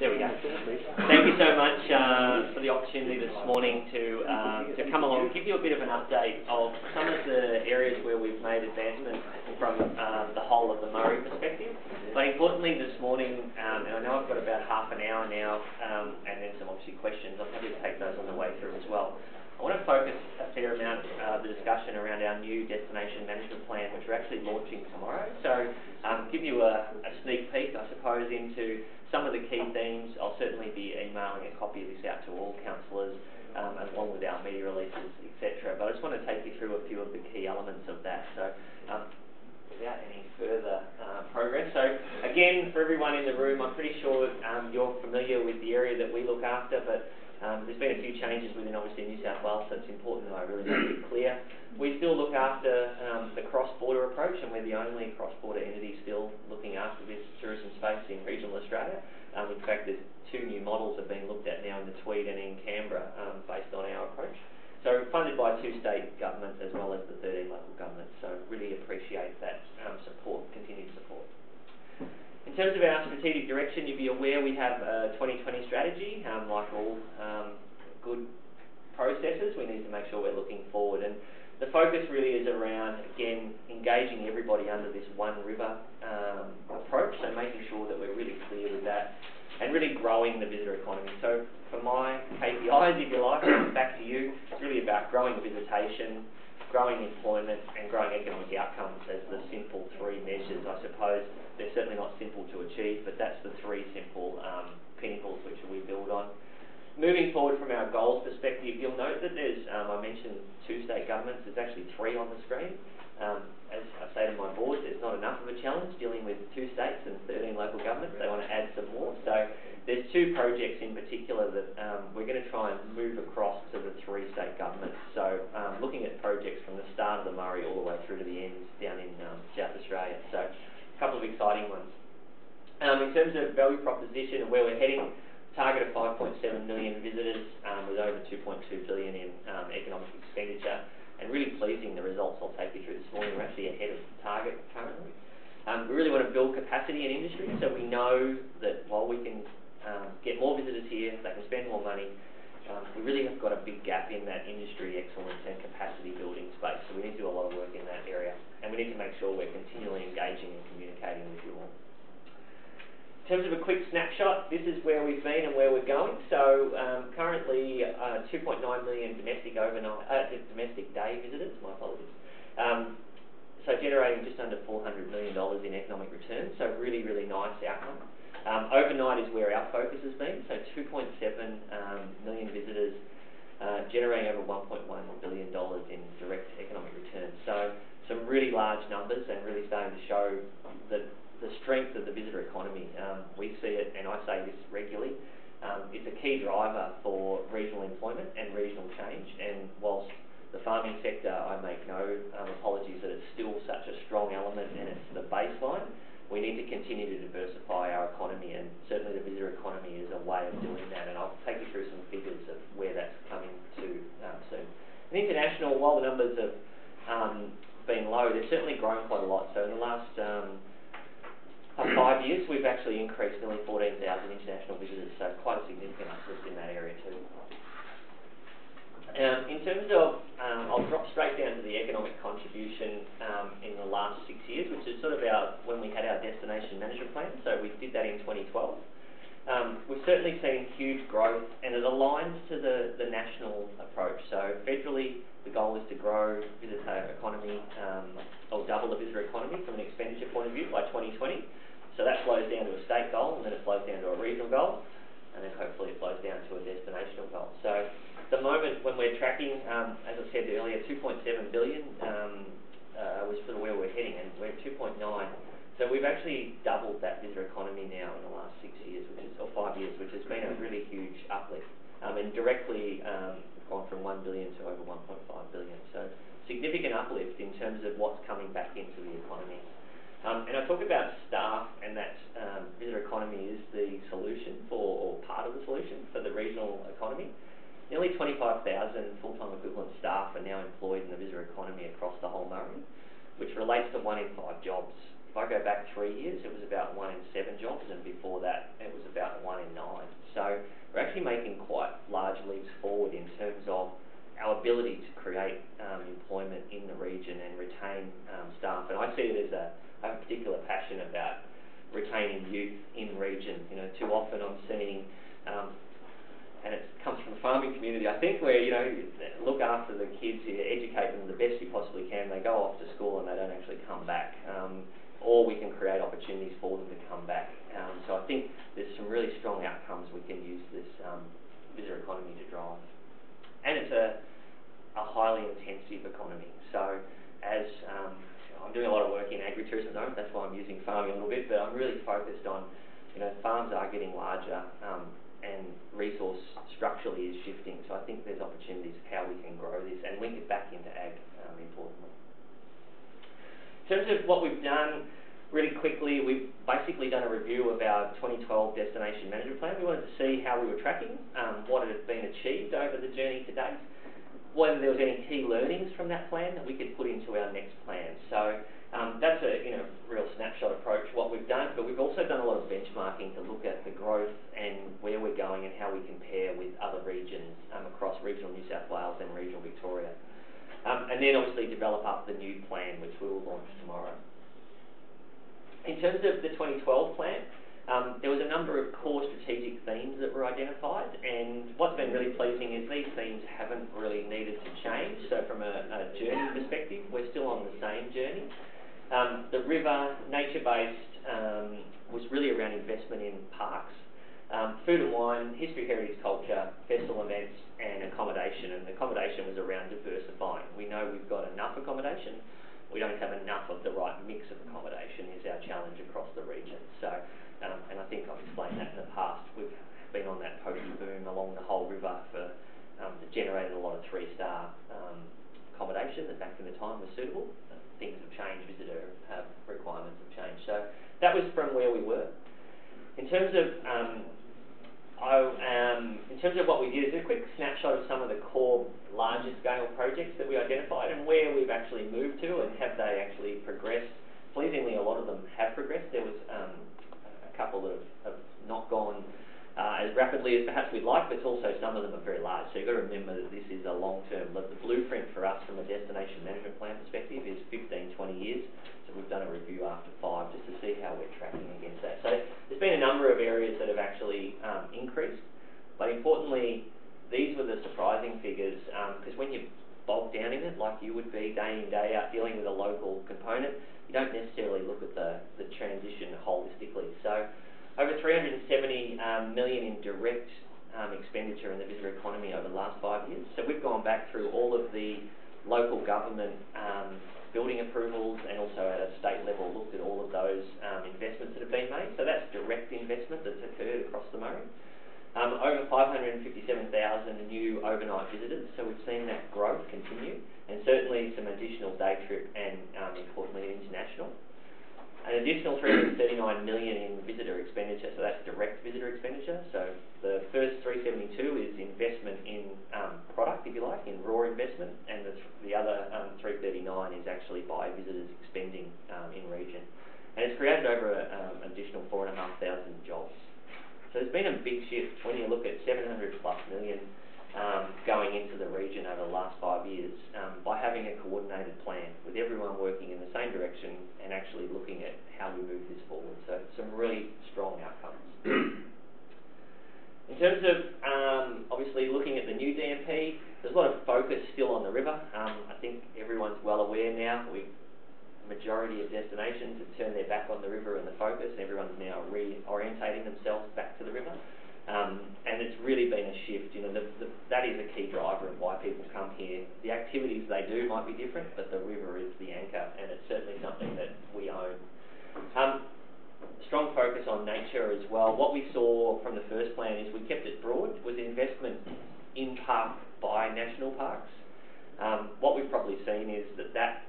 There we go. Thank you so much for the opportunity this morning to come along and give you a bit of an update of some of the areas where we've made advancements from the whole of the Murray perspective. But importantly this morning, and I know I've got about half an hour now, and then some obviously questions. I'm happy to take those on the way through as well. I want to focus a fair amount of the discussion around our new destination management plan, which we're actually launching tomorrow. So give you a sneak peek, I suppose, into some of the key themes. I'll certainly be emailing a copy of this out to all councillors, along with our media releases, etc. But I just want to take you through a few of the key elements of that. So without any further progress. So again, for everyone in the room, I'm pretty sure you're familiar with the area that we look after, but there's been a few changes within obviously New South Wales, so it's important that I really make it clear. We still look after the cross-border approach, and we're the only cross-border entity still looking after this tourism space in regional Australia. In fact, there's two new models have been looked at now in the Tweed and in Canberra based on our approach. So funded by 2 state governments as well as the 13 local governments. So really appreciate that support, continued support. In terms of our strategic direction, you'd be aware we have a 2020 strategy. Like all good processes, we need to make sure we're looking forward. And the focus really is around, again, engaging everybody under this one river approach, so making sure that we're really clear with that and really growing the visitor economy. So for my KPIs, if you like, back to you, it's really about growing visitation, growing employment and growing economic outcomes as the simple 3 measures. I suppose they're certainly not simple to achieve, but that's the 3 simple pinnacles which we build on. Moving forward from our goals perspective, you'll note that there's, I mentioned 2 state governments, there's actually 3 on the screen. As I say to my board, there's not enough of a challenge dealing with 2 states and 13 local governments. They want to add some more. So there's 2 projects in particular that we're going to try and move across to the 3 state governments. So looking at projects from the start of the Murray all the way through to the end down in South Australia. So a couple of exciting ones. In terms of value proposition and where we're heading, target of 5.7 million visitors with over 2.2 billion in economic expenditure. And really pleasing the results I'll take you through this morning. We're actually ahead of target currently. We really want to build capacity in industry, so we know that while we can get more visitors here, they can spend more money, we really have got a big gap in that industry excellence and capacity building space. So we need to do a lot of work in that area, and we need to make sure we're continually engaging and communicating with you all. In terms of a quick snapshot, this is where we've been and where we're going. So currently 2.9 million domestic day visitors, my apologies. So generating just under $400 million in economic return, so really, really nice outcome. Overnight is where our focus has been, so 2.7 million visitors generating over $1.1 billion in direct economic return. So some really large numbers and really starting to show that the strength of the visitor economy. We see it, and I say this regularly, it's a key driver for regional employment and regional change. And whilst the farming sector, I make no apologies that it's still such a strong element and it's the baseline, we need to continue to diversify our economy, and certainly the visitor economy is a way of doing that. And I'll take you through some figures of where that's coming to soon. And international, while the numbers have been low, they've certainly grown quite a lot. So in the last 5 years, we've actually increased nearly 14,000 international visitors, so quite a significant uplift in that area too. In terms of, I'll drop straight down to the economic contribution in the last 6 years, which is sort of when we had our destination management plan, so we did that in 2012. We've certainly seen huge growth, and it aligns to the national approach. So federally, the goal is to grow visitor economy, or double the visitor economy from an expenditure point of view by 2020. So that flows down to a state goal, and then it flows down to a regional goal, and then hopefully it flows down to a destinational goal. So at the moment when we're tracking, as I said earlier, 2.7 billion was sort of where we're heading, and we're at 2.9. So we've actually doubled that visitor economy now in the last 6 years, or 5 years, which has been a really huge uplift. And directly gone from 1 billion to over 1.5 billion. So significant uplift in terms of what's coming back into the economy. And I talk about staff, and that visitor economy is the solution or part of the solution for the regional economy. Nearly 25,000 full-time equivalent staff are now employed in the visitor economy across the whole Murray, which relates to 1 in 5 jobs. If I go back 3 years, it was about 1 in 7 jobs, and before that, it was about 1 in 9. So we're actually making quite large leaps forward in terms of our ability to create employment in the region and retain staff. And I see it as I have a particular passion about retaining youth in region. You know, too often I'm seeing, and it comes from the farming community, I think, where, you know, you look after the kids, you educate them the best you possibly can, they go off to school and they don't actually come back. Or we can create opportunities for them to come back. So I think there's some really strong outcomes we can use this visitor economy to drive. And it's a highly intensive economy. So as I'm doing a lot of work in agritourism at the moment, that's why I'm using farming a little bit, but I'm really focused on, you know, farms are getting larger and resource structurally is shifting. So I think there's opportunities how we can grow this and link it back into ag, importantly. In terms of what we've done, really quickly, we've basically done a review of our 2012 Destination Management Plan. We wanted to see how we were tracking, what had been achieved over the journey to date, whether there was any key learnings from that plan that we could put into our next plan. So that's a real snapshot approach, what we've done, but we've also done a lot of benchmarking to look at the growth and where we're going and how we compare with other regions across regional New South Wales and regional Victoria. And then obviously develop up the new plan, which we will launch tomorrow. In terms of the 2012 plan, there was a number of core strategic themes that were identified, and what's been really pleasing is these themes haven't really needed to change. So from a journey perspective, we're still on the same journey. The river, nature-based, was really around investment in parks, food and wine, history, heritage, culture, festival events, and accommodation. And accommodation was around diversifying. We know we've got enough accommodation. We don't have enough of the right mix of accommodation is our challenge across the region. So, and I think I've explained that in the past. We've been on that poaching boom along the whole river for that generated a lot of 3-star accommodation that back in the time was suitable. Things have changed, visitor requirements have changed. So that was from where we were. In terms of what we did, is a quick snapshot of some of the core larger scale projects that we identified and where we've actually moved to and have they actually progressed. Pleasingly, a lot of them have progressed. There was a couple that have not gone as rapidly as perhaps we'd like, but also some of them are very large. So you've got to remember that this is a long-term, the blueprint for us from a destination management plan perspective is 15, 20 years. So we've done a review after 5 just to see how we're tracking against that. So there's been a number of areas that have actually increased, but importantly, these were the surprising figures because when you bog down in it, like you would be day in, day out dealing with a local component, you don't necessarily look at the transition holistically. So over 370 million in direct expenditure in the visitor economy over the last 5 years. So we've gone back through all of the local government building approvals and also at a state level looked at all of those investments that have been made. So that's direct investment that's occurred across the Murray. Over 557,000 new overnight visitors, so we've seen that growth continue, and certainly some additional day trip and importantly international. An additional 339 million in visitor expenditure, so that's direct visitor expenditure. So the first 372 is investment in product, if you like, in raw investment, and the other 339 is actually by visitors expending in region. And it's created over an additional 4,500 jobs. So there's been a big shift when you look at 700+ million going into the region over the last 5 years by having a coordinated plan with everyone working in the same direction and actually looking at how we move this forward. So some really strong outcomes. In terms of obviously looking at the new DMP, there's a lot of focus still on the river. I think everyone's well aware now. Majority of destinations have turned their back on the river and the focus. Everyone's now reorientating themselves back to the river. And it's really been a shift. You know, that is a key driver of why people come here. The activities they do might be different, but the river is the anchor, and it's certainly something that we own. Strong focus on nature as well. What we saw from the first plan is we kept it broad. It was investment in park by national parks. What we've probably seen is that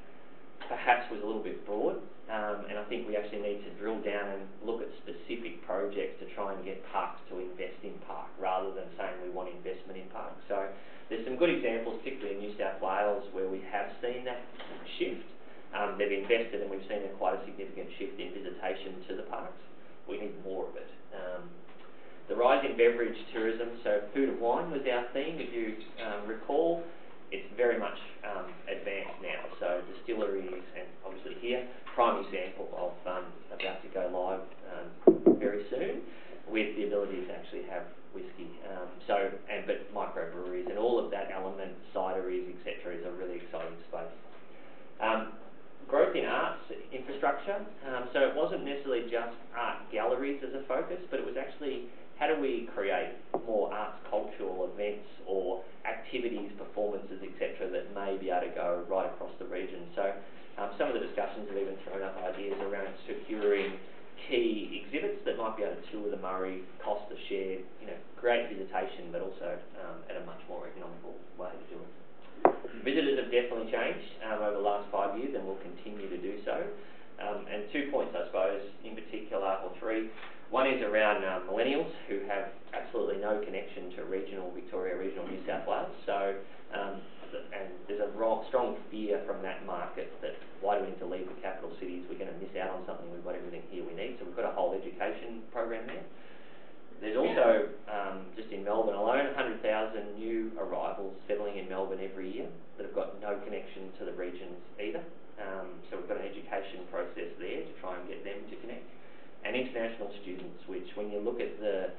perhaps was a little bit broad, and I think we actually need to drill down and look at specific projects to try and get parks to invest in park rather than saying we want investment in park. So there's some good examples, particularly in New South Wales, where we have seen that shift. They've invested and we've we've seen quite a significant shift in visitation to the parks. We need more of it. The rise in beverage tourism, so food and wine was our theme, if you recall. It's very much advanced now, so distilleries, and obviously here, prime example of about to go live very soon, with the ability to actually have whiskey, but microbreweries and all of that element, cideries, etc., is a really exciting space. Growth in arts infrastructure, so it wasn't necessarily just art galleries as a focus, but it was actually how do we create more arts cultural events or activities, performances, etc., that may be able to go right across the region. So some of the discussions have even thrown up ideas around securing key exhibits that might be able to tour the Murray, cost of share, great visitation, but also at a much more economical way to do it. Visitors have definitely changed over the last 5 years and will continue to do so. And 2 points, I suppose, in particular, or 3. One is around millennials who have absolutely no connection to regional Victoria, regional New South Wales. So, and there's a strong fear from that market that why do we need to leave the capital cities? We're going to miss out on something. We've got everything here we need. So we've got a whole education program there. There's also, just in Melbourne alone, 100,000 new arrivals settling in Melbourne every year that have got no connection to the regions either. So we've got an education process there to try and get them to connect. And international students, which when you look at the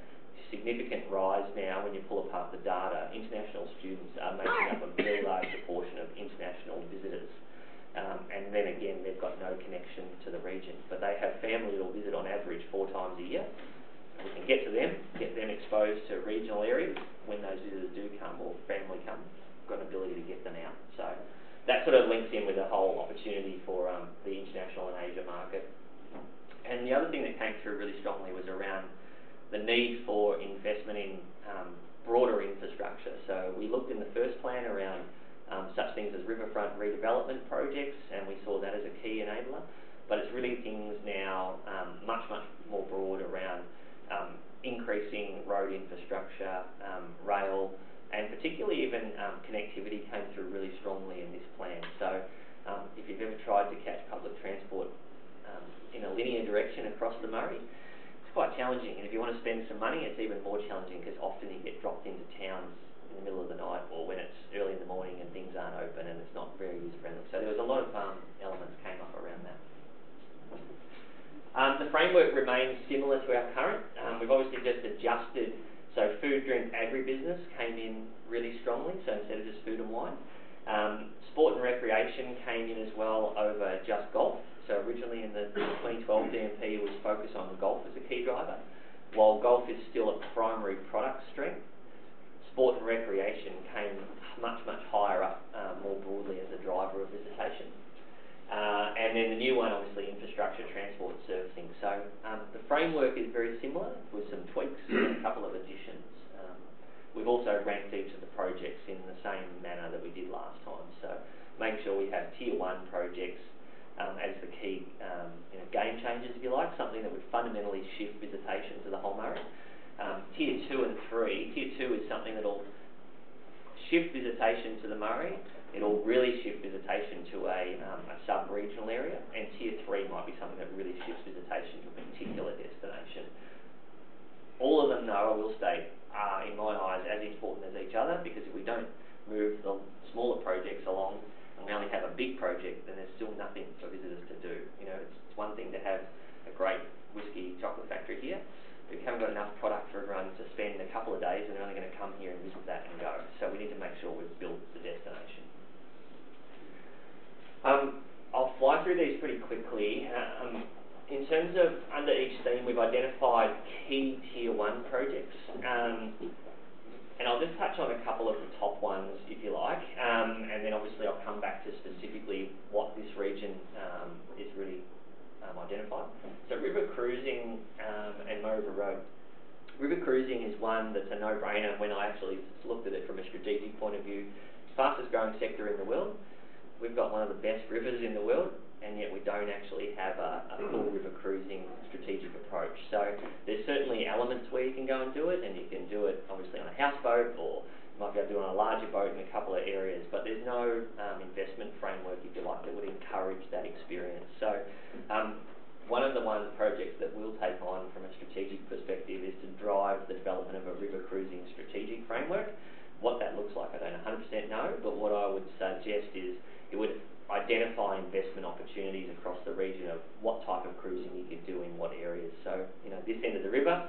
significant rise now, when you pull apart the data, international students are making up a very large proportion of international visitors. And then again, they've got no connection to the region, but they have family that will visit on average 4 times a year. We can get to them, get them exposed to regional areas when those visitors do come or family come. We've got an ability to get them out. So that sort of links in with the whole opportunity for the international and Asia market. And the other thing that came through really strongly was around the need for investment in broader infrastructure. So we looked in the first plan around such things as riverfront redevelopment projects, and we saw that as a key enabler. But it's really things now much more broad around increasing road infrastructure, rail, and particularly even connectivity came through really strongly in this plan. So if you've ever tried to catch public transport in a linear direction across the Murray, it's quite challenging. And if you want to spend some money, it's even more challenging because often you get dropped into towns in the middle of the night or when it's early in the morning and things aren't open and it's not very user-friendly. So there was a lot of elements came up around that. The framework remains similar to our current. We've obviously just adjusted, so food, drink, agribusiness came in really strongly, so instead of just food and wine. Sport and recreation came in as well over just golf. So originally in the 2012 DMP was focused on golf as a key driver. While golf is still a primary product stream, sport and recreation came much higher up more broadly as a driver of visitation. And then the new one, obviously, infrastructure, transport, servicing. So the framework is very similar with some tweaks and a couple of additions. We've also ranked each of the projects in the same manner that we did last time. So make sure we have Tier 1 projects as the key game changers, if you like, something that would fundamentally shift visitation to the whole Murray. Tier 2 and 3, Tier 2 is something that will shift visitation to the Murray. It'll really shift visitation to a sub-regional area, and Tier 3 might be something that really shifts visitation to a particular destination. All of them, though, I will state, are, in my eyes, as important as each other, because if we don't move the smaller projects along, and we only have a big project, then there's still nothing for visitors to do. It's one thing to have a great whiskey chocolate factory here, but if you haven't got enough product for everyone to spend a couple of days, and they're only going to come here and visit that and go. So we need to make sure we've built the destination. I'll fly through these pretty quickly. In terms of under each theme, we've identified key Tier 1 projects. And I'll just touch on a couple of the top ones, if you like, and then obviously I'll come back to specifically what this region is really identified. So river cruising and Murray River Road. River cruising is one that's a no-brainer when I actually looked at it from a strategic point of view. Fastest growing sector in the world. We've got one of the best rivers in the world, and yet we don't actually have a full river cruising strategic approach. So there's certainly elements where you can go and do it, and you can do it obviously on a houseboat or might be able to do it on a larger boat in a couple of areas, but there's no investment framework, if you like, that would encourage that experience. So one of the projects that we'll take on from a strategic perspective is to drive the development of a river cruising strategic framework. What that looks like, I don't 100% know, but what I would suggest is it would identify investment opportunities across the region of what type of cruising you could do in what areas. So, this end of the river,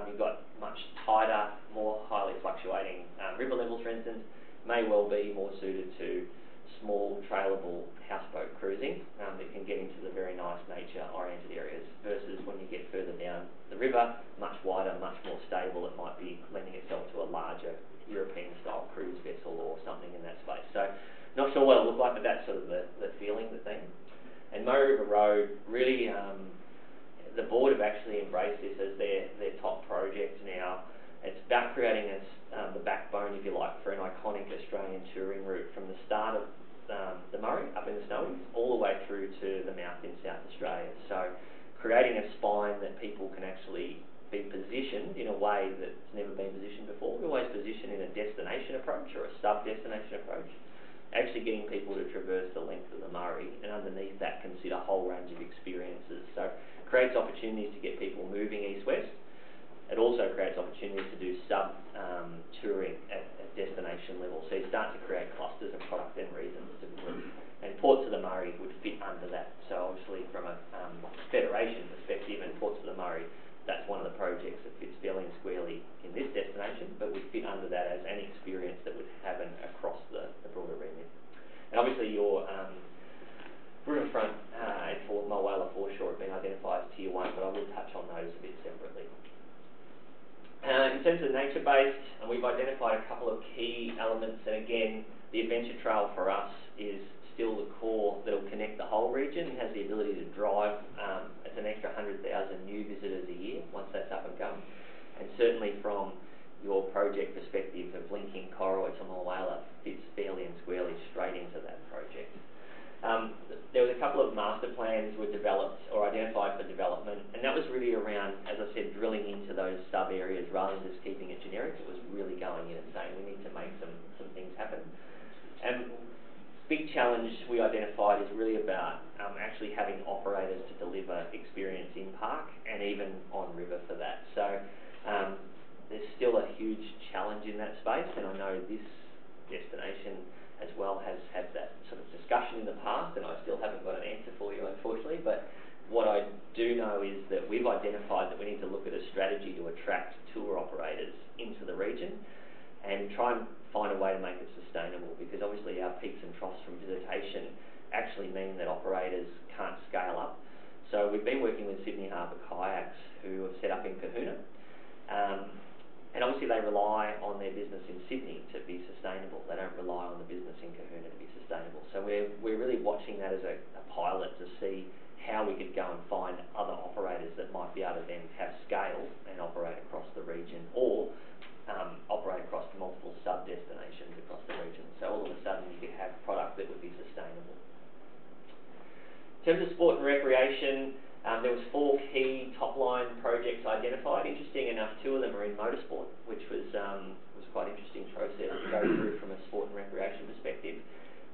you've got much tighter, more highly fluctuating river levels, for instance, may well be more suited to small, trailable houseboat cruising that can get into the very nice nature-oriented areas, versus when you get further down the river, much wider, much more stable, it might be lending itself to a larger European-style cruise vessel or something in that space. So, not sure what it'll look like, but that's sort of the feeling, the theme. And Murray River Road, really, the board have actually embraced this as their top project now. It's about creating the backbone, if you like, for an iconic Australian touring route from the start of the Murray, up in the Snowies, all the way through to the mouth in South Australia. So, creating a spine that people can actually be positioned in a way that's never been positioned before. We always position in a destination approach or a sub-destination approach. Actually getting people to traverse the length of the Murray, and underneath that consider a whole range of experiences. So creates opportunities to get people moving east-west. It also creates opportunities to do sub-touring at destination level. So you start to create clusters of product and reasons to move. And Ports of the Murray would fit under that. So obviously from a federation perspective, and Ports of the Murray, that's one of the projects that fits fairly and squarely in this destination, but would fit under that as an experience that would happen across the broader remit. And obviously your riverfront and Mulwala foreshore have been identified as Tier 1, but I will touch on those a bit separately. In terms of nature-based, we've identified a couple of key elements, and again, the adventure trail for us is still the core that will connect the whole region and has the ability to drive it's an extra 100,000 new visitors a year once that's up and going. And certainly from your project perspective of linking Corroy to Mulwala fits fairly and squarely straight into that project. There was a couple of master plans were developed or identified for development, and that was really around, as I said, drilling into those sub-areas rather than just keeping it generic. It was really going in and saying we need to make some things happen. And big challenge we identified is really about actually having operators to deliver experience in park and even on river for that. So there's still a huge challenge in that space, and I know this destination as well has had that sort of discussion in the past, and I still haven't got an answer for you, unfortunately. But what I do know is that we've identified that we need to look at a strategy to attract tour operators into the region and try and find a way to make it sustainable, because obviously our peaks and troughs from visitation actually mean that operators can't scale up. So we've been working with Sydney Harbour Kayaks, who have set up in Kahuna, and obviously they rely on their business in Sydney to be sustainable. They don't rely on the business in Kahuna to be sustainable. So we're really watching that as a pilot to see how we could go and find other operators that might be able to then have scale and operate across the region, or operate across multiple sub-destinations across the region. So all of a sudden you could have product that would be sustainable. In terms of sport and recreation, there was 4 key top-line projects identified. Interesting enough, 2 of them are in motorsport, which was quite an interesting process to go through from a sport and recreation perspective.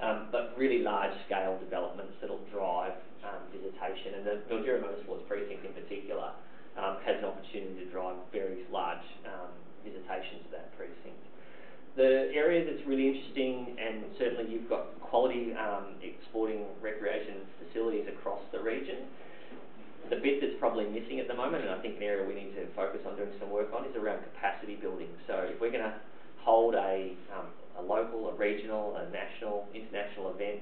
But really large-scale developments that'll drive visitation, and the Mildura Motorsports Precinct in particular has an opportunity to drive very large visitation to that precinct. The area that's really interesting, and certainly you've got quality exporting recreation facilities across the region. The bit that's probably missing at the moment, and I think an area we need to focus on doing some work on, is around capacity building. So if we're going to hold a local, a regional, a national, international event,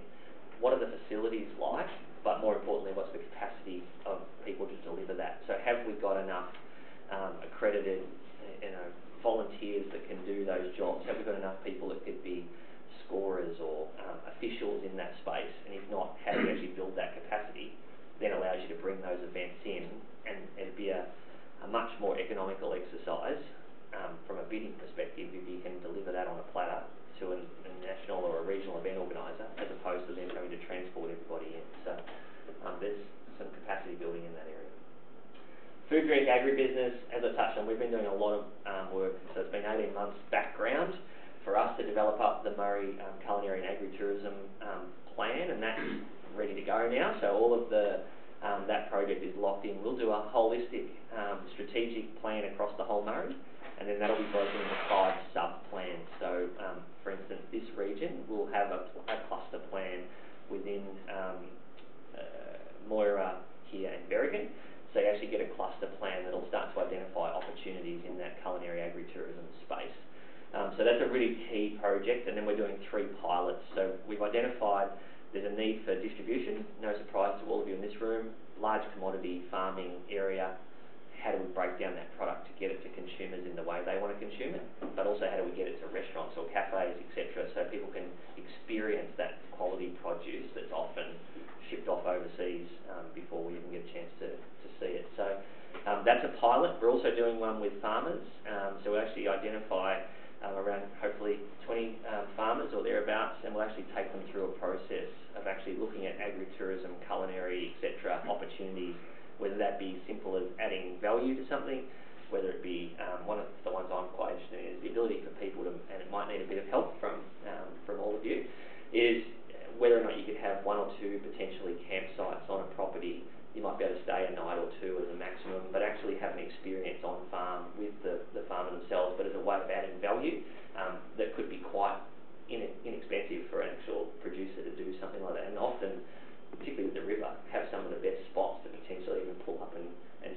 what are the facilities like? But more importantly, what's the capacity of people to deliver that? So have we got enough accredited, volunteers that can do those jobs? Have we got enough people that could be scorers or officials in that space? And if not, how do you actually build that capacity? Then allows you to bring those events in, and it'd be a much more economical exercise from a bidding perspective if you can deliver that on a platter to a national or a regional event organiser, as opposed to them having to transport everybody in. So there's some capacity building in that area. Food, drink, agribusiness, as I touched on, we've been doing a lot of work, so it's been 18 months background. for us to develop up the Murray Culinary and Agritourism plan, and that's ready to go now. So all of the that project is locked in. We'll do a holistic strategic plan across the whole Murray, and then that'll be broken into 5 sub-plans. So, for instance, this region will have a cluster plan within Moira here and Berrigan. So you actually get a cluster plan that'll start to identify opportunities in that culinary agritourism space. So that's a really key project, and then we're doing 3 pilots. So we've identified there's a need for distribution, no surprise to all of you in this room, large commodity farming area. How do we break down that product to get it to consumers in the way they want to consume it? But also, how do we get it to restaurants or cafes, etc., so people can experience that quality produce that's often shipped off overseas before we even get a chance to see it. So that's a pilot. We're also doing one with farmers. So we'll actually identify around hopefully 20 farmers or thereabouts, and we'll actually take them through a process of actually looking at agritourism, culinary, etc. opportunities, whether that be simple as adding value to something, whether it be, one of the ones I'm quite interested in is the ability for people to, and it might need a bit of help from all of you, is whether or not you could have 1 or 2 potentially campsites on a property. You might be able to stay a night or 2 as a maximum, but actually have an experience on farm with the farmer themselves, but as a way of adding value that could be quite inexpensive for an actual producer to do something like that. And often, particularly with the river, have some of the best spots to potentially even pull up and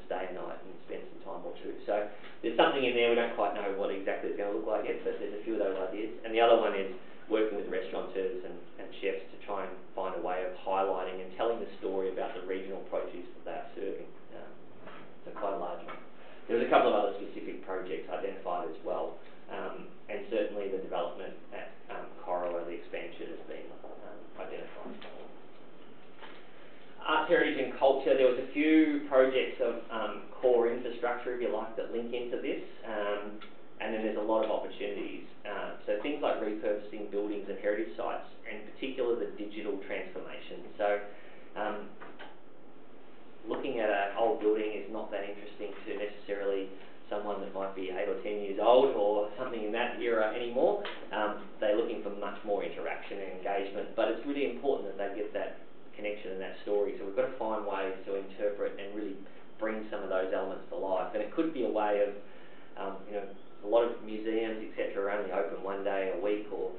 stay a night and spend some time or 2. So there's something in there, we don't quite know what exactly it's going to look like yet, but there's a few of those ideas. And the other one is working with restaurateurs and chefs to try and find a way of highlighting and telling the story about the regional produce that they are serving. So quite a large one. There was a couple of other specific projects identified as well, and certainly the development at Corowa, the expansion has been identified. Arts, heritage and culture, there was a few projects of core infrastructure, if you like, that link into this, and then there's a lot of opportunities. So things like repurposing buildings and heritage sites, and in particular the digital transformation. So looking at an old building is not that interesting to necessarily someone that might be 8 or 10 years old or something in that era anymore. They're looking for much more interaction and engagement, but it's really important that they get that connection and that story. So we've got to find ways to interpret and really bring some of those elements to life. And it could be a way of, a lot of museums, etc., are only open 1 day a week or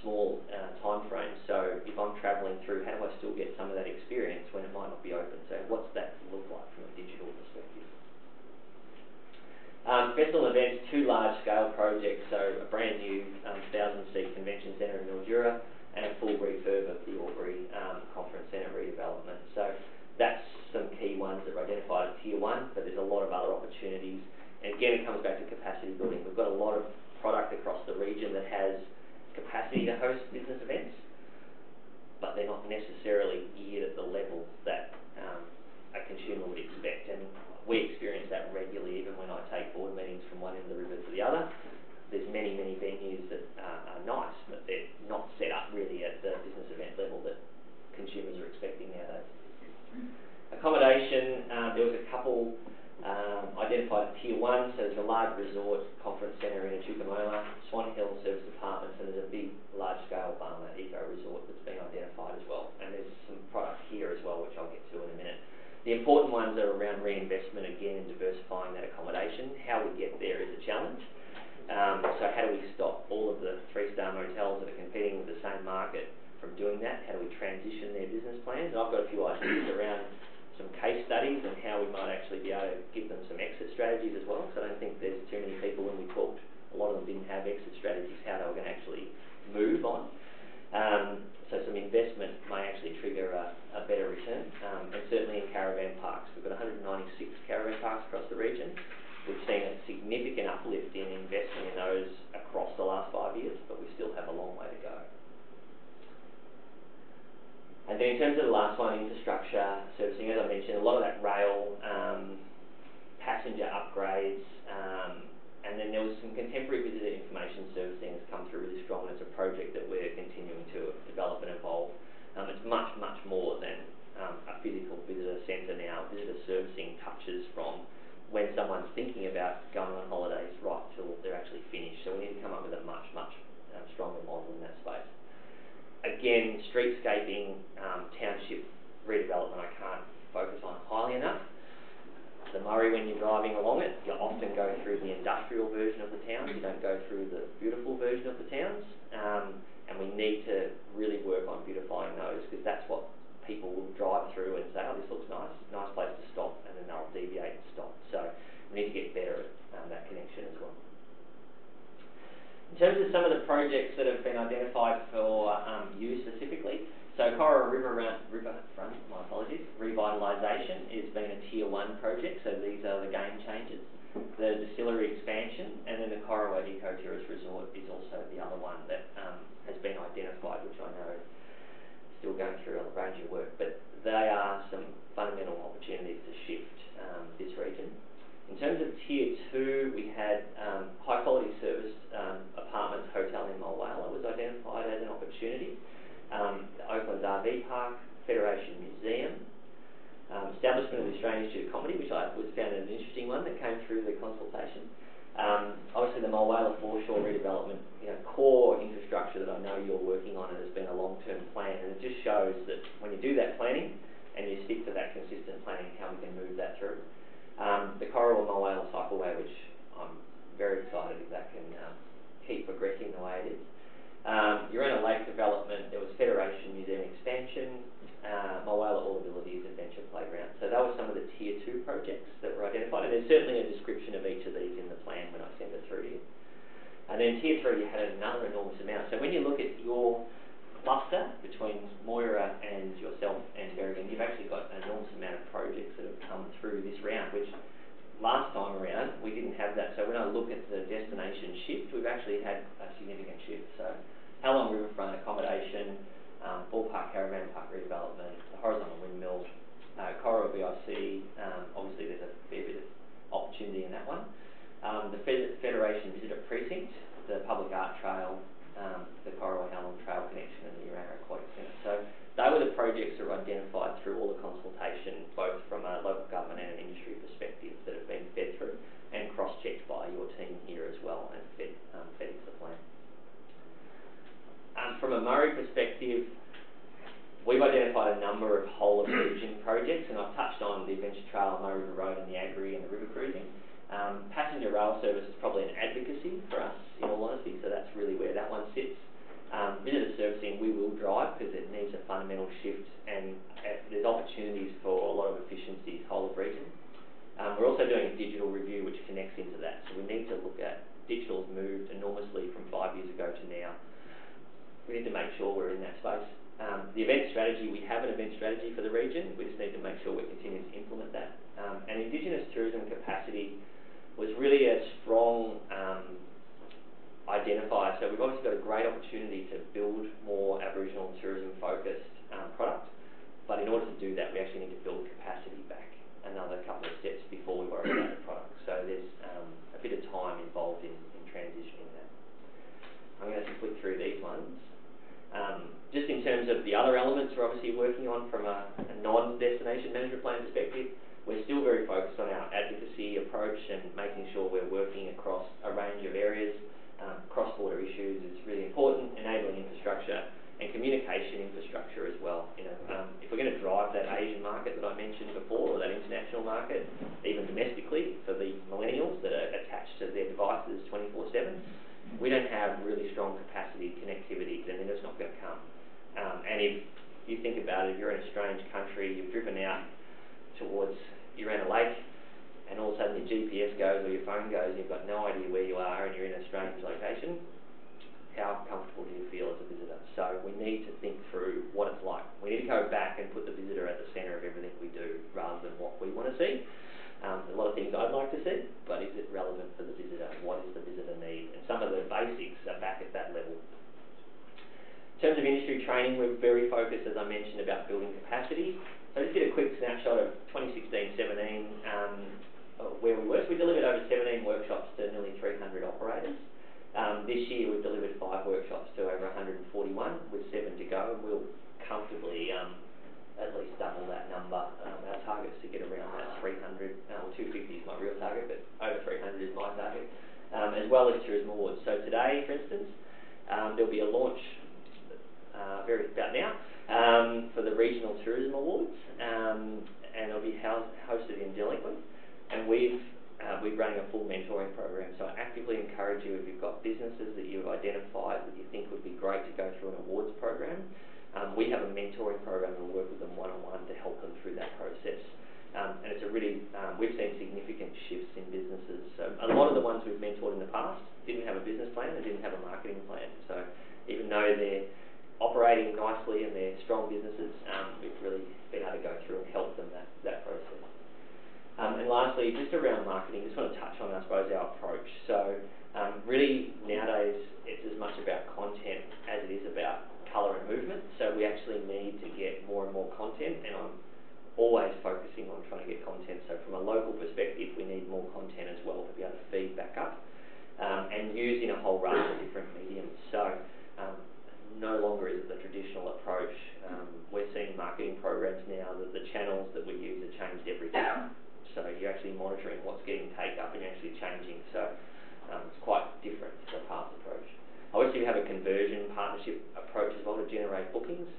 small time frames. So if I'm travelling through, how do I still get some of that experience when it might not be open? So what's that look like from a digital perspective? Festival events, 2 large-scale projects. So a brand new 1,000-seat convention centre in Mildura and a full refurb of the Albury Conference Centre redevelopment. So that's some key ones that are identified as Tier 1, but there's a lot of other opportunities. And again, it comes back to capacity building. We've got a lot of product across the region that has capacity to host business events, but they're not necessarily geared at the level that a consumer would expect. And we experience that regularly, even when I take board meetings from one end of the river to the other. There's many, many venues that are nice, but they're not set up really at the business event level that consumers are expecting nowadays. Accommodation, there was a couple identified at Tier 1, so there's a large resort conference centre in Chukamola, Swan Hill Service Apartments, and there's a big large-scale Barma Eco Resort that's been identified as well. And there's some product here as well, which I'll get to in a minute. The important ones are around reinvestment again and diversifying that accommodation. How we get there is a challenge. So how do we stop all of the 3-star motels that are competing with the same market from doing that? How do we transition their business plans? And I've got a few ideas around some case studies and how we might actually be able to give them some exit strategies as well. So I don't think there's too many people, when we talked, a lot of them didn't have exit strategies, how they were going to actually move on. So some investment may actually trigger a better return. And certainly in caravan parks, we've got 196 caravan parks across the region. We've seen a significant uplift in investment in those across the last 5 years, but we still have a long way to go. And then in terms of the last one, infrastructure servicing, as I mentioned, a lot of that rail, passenger upgrades, and then there was some contemporary visitor information servicing has come through really strong, and it's a project that we're continuing to develop and evolve. It's much, much more than a physical visitor centre now. Visitor servicing touches from when someone's thinking about going on holidays right till they're actually finished. So we need to come up with a much, much stronger model in that space. Again, streetscaping, township redevelopment I can't focus on highly enough. The Murray, when you're driving along it, you often go through the industrial version of the towns, you don't go through the beautiful version of the towns, and we need to really work on beautifying those, because that's what people will drive through and say, oh, this looks nice place to stop, and then they'll deviate and stop. So we need to get better at that connection as well. In terms of some of the projects that have been identified for you specifically, so Corowa Riverfront, my apologies, revitalisation has been a Tier 1 project, so these are the game changers. The distillery expansion, and then the Corowa Eco-Tourist Resort is also the other one that has been identified, which I know is still going through a range of work, but they are some fundamental opportunities to shift this region. In terms of Tier 2, we had high quality service apartments hotel in Mulwala was identified as an opportunity. The Oaklands RV Park, Federation Museum, establishment of the Australian Institute of Comedy, which I found an interesting one that came through the consultation. Obviously the Mulwala foreshore redevelopment, core infrastructure that I know you're working on, and has been a long-term plan, and it just shows that when you do that planning and you stick to that consistent planning, how we can move that through. The Corowa Mulwala Cycleway, which I'm very excited if that can keep progressing the way it is. Urena Lake development, there was Federation Museum expansion, Mulwala All Abilities Adventure Playground. So that was some of the Tier 2 projects that were identified, and there's certainly a description of each of these in the plan when I send it through to you. And then Tier 3, you had another enormous amount. So when you look at your cluster between Moira and yourself and Berrigan, you've actually got an enormous amount of projects that have come through this round, which last time around we didn't have that. So when I look at the destination shift, we've actually had a significant shift. So Halong Riverfront accommodation, Ballpark Caravan Park redevelopment, the horizontal windmill, Corowa VIC, obviously there's a fair bit of opportunity in that one. The Federation Visitor Precinct, the Public Art Trail, the Corowa Halong Trail Connection, and the Urena Aquatic Centre. So they were the projects that were identified through all the consultation, both from a local government and an industry perspective, that have been fed through and cross-checked by your team here as well, and fed into the plan. From a Murray perspective, we've identified a number of whole of region projects, and I've touched on the Adventure Trail, Murray River Road, and the Agri and the river cruising. Passenger rail service is probably an advocacy for us, in all honesty, so that's really where that one sits. Visitor servicing, we will drive because it needs a fundamental shift, and there's opportunities for a lot of efficiencies whole of region. We're also doing a digital review which connects into that, so we need to look at digital's moved enormously from 5 years ago to now. We need to make sure we're in that space. The event strategy, we have an event strategy for the region, we just need to make sure we're continuing to implement that. And Indigenous tourism capacity was really a strong identifier. So we've obviously got a great opportunity to build more Aboriginal tourism focused product, but in order to do that we actually need to build capacity back another couple of steps before we worry about the product. So there's a bit of time involved in transitioning that. I'm going to flick through these ones. Just in terms of the other elements we're obviously working on from a non-destination management plan perspective, we're still very focused on our advocacy approach and making sure we're working across a range of areas. Cross-border issues is really important, enabling infrastructure and communication infrastructure as well. If we're going to drive that Asian market that I mentioned before, or that international market, even domestically for the millennials that are attached to their devices 24/7, we don't have really strong capacity connectivity, then they're just not going to come. And if you think about it, you're in a strange country, you've driven out towards Urena Lake, and all of a sudden your GPS goes or your phone goes and you've got no idea where you are and you're in a strange location, how comfortable do you feel as a visitor? So we need to think through what it's like. We need to go back and put the visitor at the centre of everything we do rather than what we want to see. There's a lot of things I'd like to see, but is it relevant for the visitor? What does the visitor need? And some of the basics are back at that level. In terms of industry training, we're very focused, as I mentioned, about building capacity. So I just did a quick snapshot of 2016-17 where we were. So we delivered over 17 workshops to nearly 300 operators. This year we've delivered 5 workshops to over 141 with 7 to go, and we'll comfortably at least double that number. Our target is to get around that 300, 250 is my real target, but over 300 is my target, as well as Tourism Awards. So today, for instance, There'll be a launch about now for the Regional Tourism Awards, and it'll be hosted in Delinquent. And we're running a full mentoring program, so I actively encourage you, if you've got businesses that you've identified that you think would be great to go through an awards program, we have a mentoring program and we'll work with them one-on-one to help them through that process. And it's a really, we've seen significant shifts in businesses. So a lot of the ones we've mentored in the past didn't have a business plan and didn't have a marketing plan. So even though they're operating nicely and they're strong businesses, we've really been able to go through and help them that process. And lastly, just around marketing, just want to touch on, I suppose, our approach. So really nowadays it's as much about content as it is about colour and movement. So we actually need to get more and more content, and I'm always focusing on trying to get content. So from a local perspective, we need more content as well to be able to feed back up, and using a whole range of different mediums. So no longer is it the traditional approach. We're seeing marketing programs now that the channels that we use are changed every day. So you're actually monitoring what's getting take up and you're actually changing. So it's quite different to the past approach. Obviously we have a conversion partnership approach as well to generate bookings,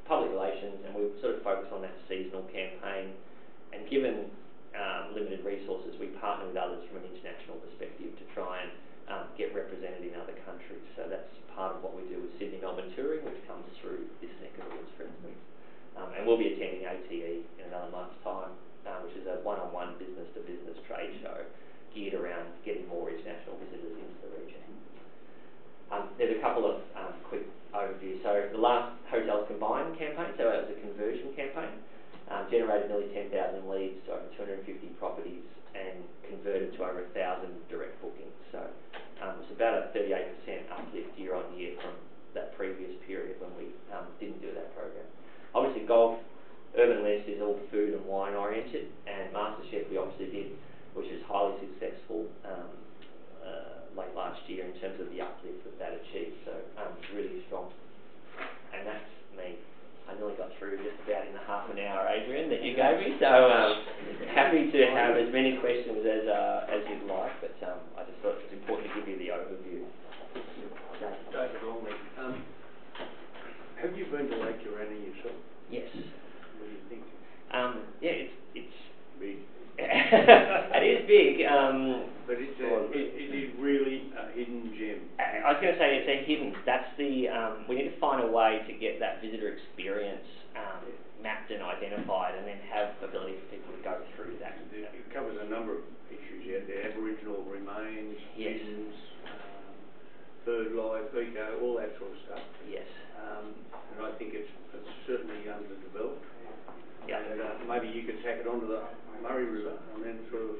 public relations, and we sort of focus on that seasonal campaign. And given limited resources, we partner with others from an international perspective to try and get represented in other countries. So that's part of what we do with Sydney Melbourne Touring, which comes through this neck of the woods, for instance. And we'll be attending ATE in another month's time, which is a one-on-one business-to-business trade show geared around getting more international visitors into the region. There's a couple of quick overviews. So the last Hotels Combined campaign, so it was a conversion campaign, generated nearly 10,000 leads to over 250 properties and converted to over 1,000 direct bookings. So it's about a 38% uplift year on year from that previous period when we didn't do that program. Obviously golf, Urban List is all food and wine oriented, and MasterChef we obviously did, which was highly successful late last year in terms of the uplift that achieved. So really strong. And that's me. I nearly got through just about in the half an hour, Adrian, that you gave me. So happy to have as many questions as you'd like, but I just thought it was important to give you the overview. David Longley, have you been to Lake Urania yourself? Yes. What do you think? Yeah, it's big. It is big. But it is really a hidden gem. I was going to say it's a hidden. That's the. We need to find a way to get that visitor experience mapped and identified, and then have the ability for people to go through that. It covers a number of issues out there: Aboriginal remains, yes, visions, bird life, eco, all that sort of stuff. Yes. And I think it's certainly underdeveloped. Yeah. And maybe you could tack it onto the Murray River and then sort of...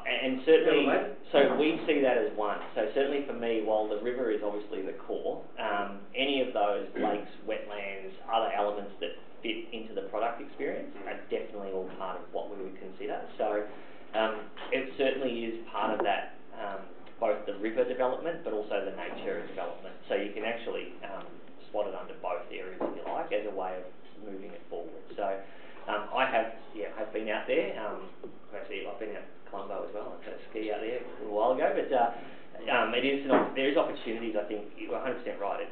and certainly, so we see that as one. So certainly for me, while the river is obviously the core, any of those lakes, wetlands, other elements that fit into the product experience are definitely all part of what we would consider. So it certainly is part of that, both the river development but also the nature development. So you can actually slot it under both areas, if you like, as a way of moving it forward. So I've been out there. Actually, I've been out Colombo as well. I had a ski out there a little while ago. But there is opportunities. I think you're 100% right.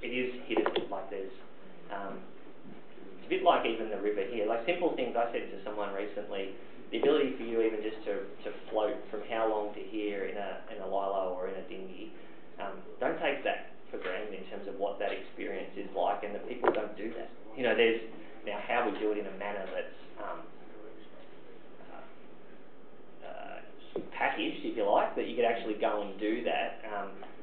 It is hidden. Like there's it's a bit like even the river here. Like simple things. I said to someone recently, the ability for you even just to float from how long to here in a lilo or in a dinghy. Don't take that for granted in terms of what that experience is like, and that people don't do that. You know, there's now how we do it in a manner that's packaged, if you like, that you could actually go and do that.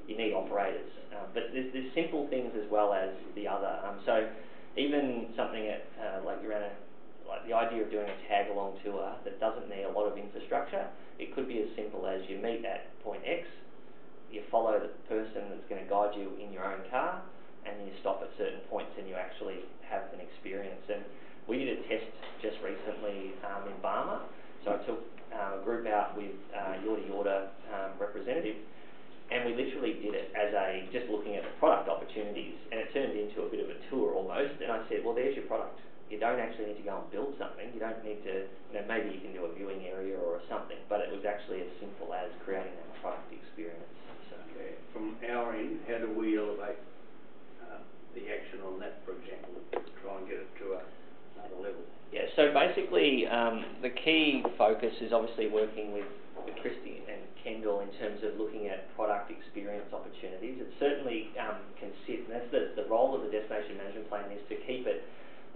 You need operators, but there's simple things as well as the other. So even something at like the idea of doing a tag-along tour that doesn't need a lot of infrastructure. It could be as simple as you meet at point X. You follow the person that's going to guide you in your own car, and then you stop at certain points and you actually have an experience. And we did a test just recently in Barma. So I took a group out with Yorta Yorta representative, and we literally did it as just looking at the product opportunities, and it turned into a bit of a tour almost. And I said, well, there's your product. You don't actually need to go and build something. You don't need to, maybe you can do a viewing area or something, but it was actually as simple as creating that product experience. So. Yeah. From our end, how do we elevate the action on that, for example, try and get it to another level? Yeah, so basically the key focus is obviously working with Christy and Kendall in terms of looking at product experience opportunities. It certainly can sit, and that's the role of the destination management plan, is to keep it,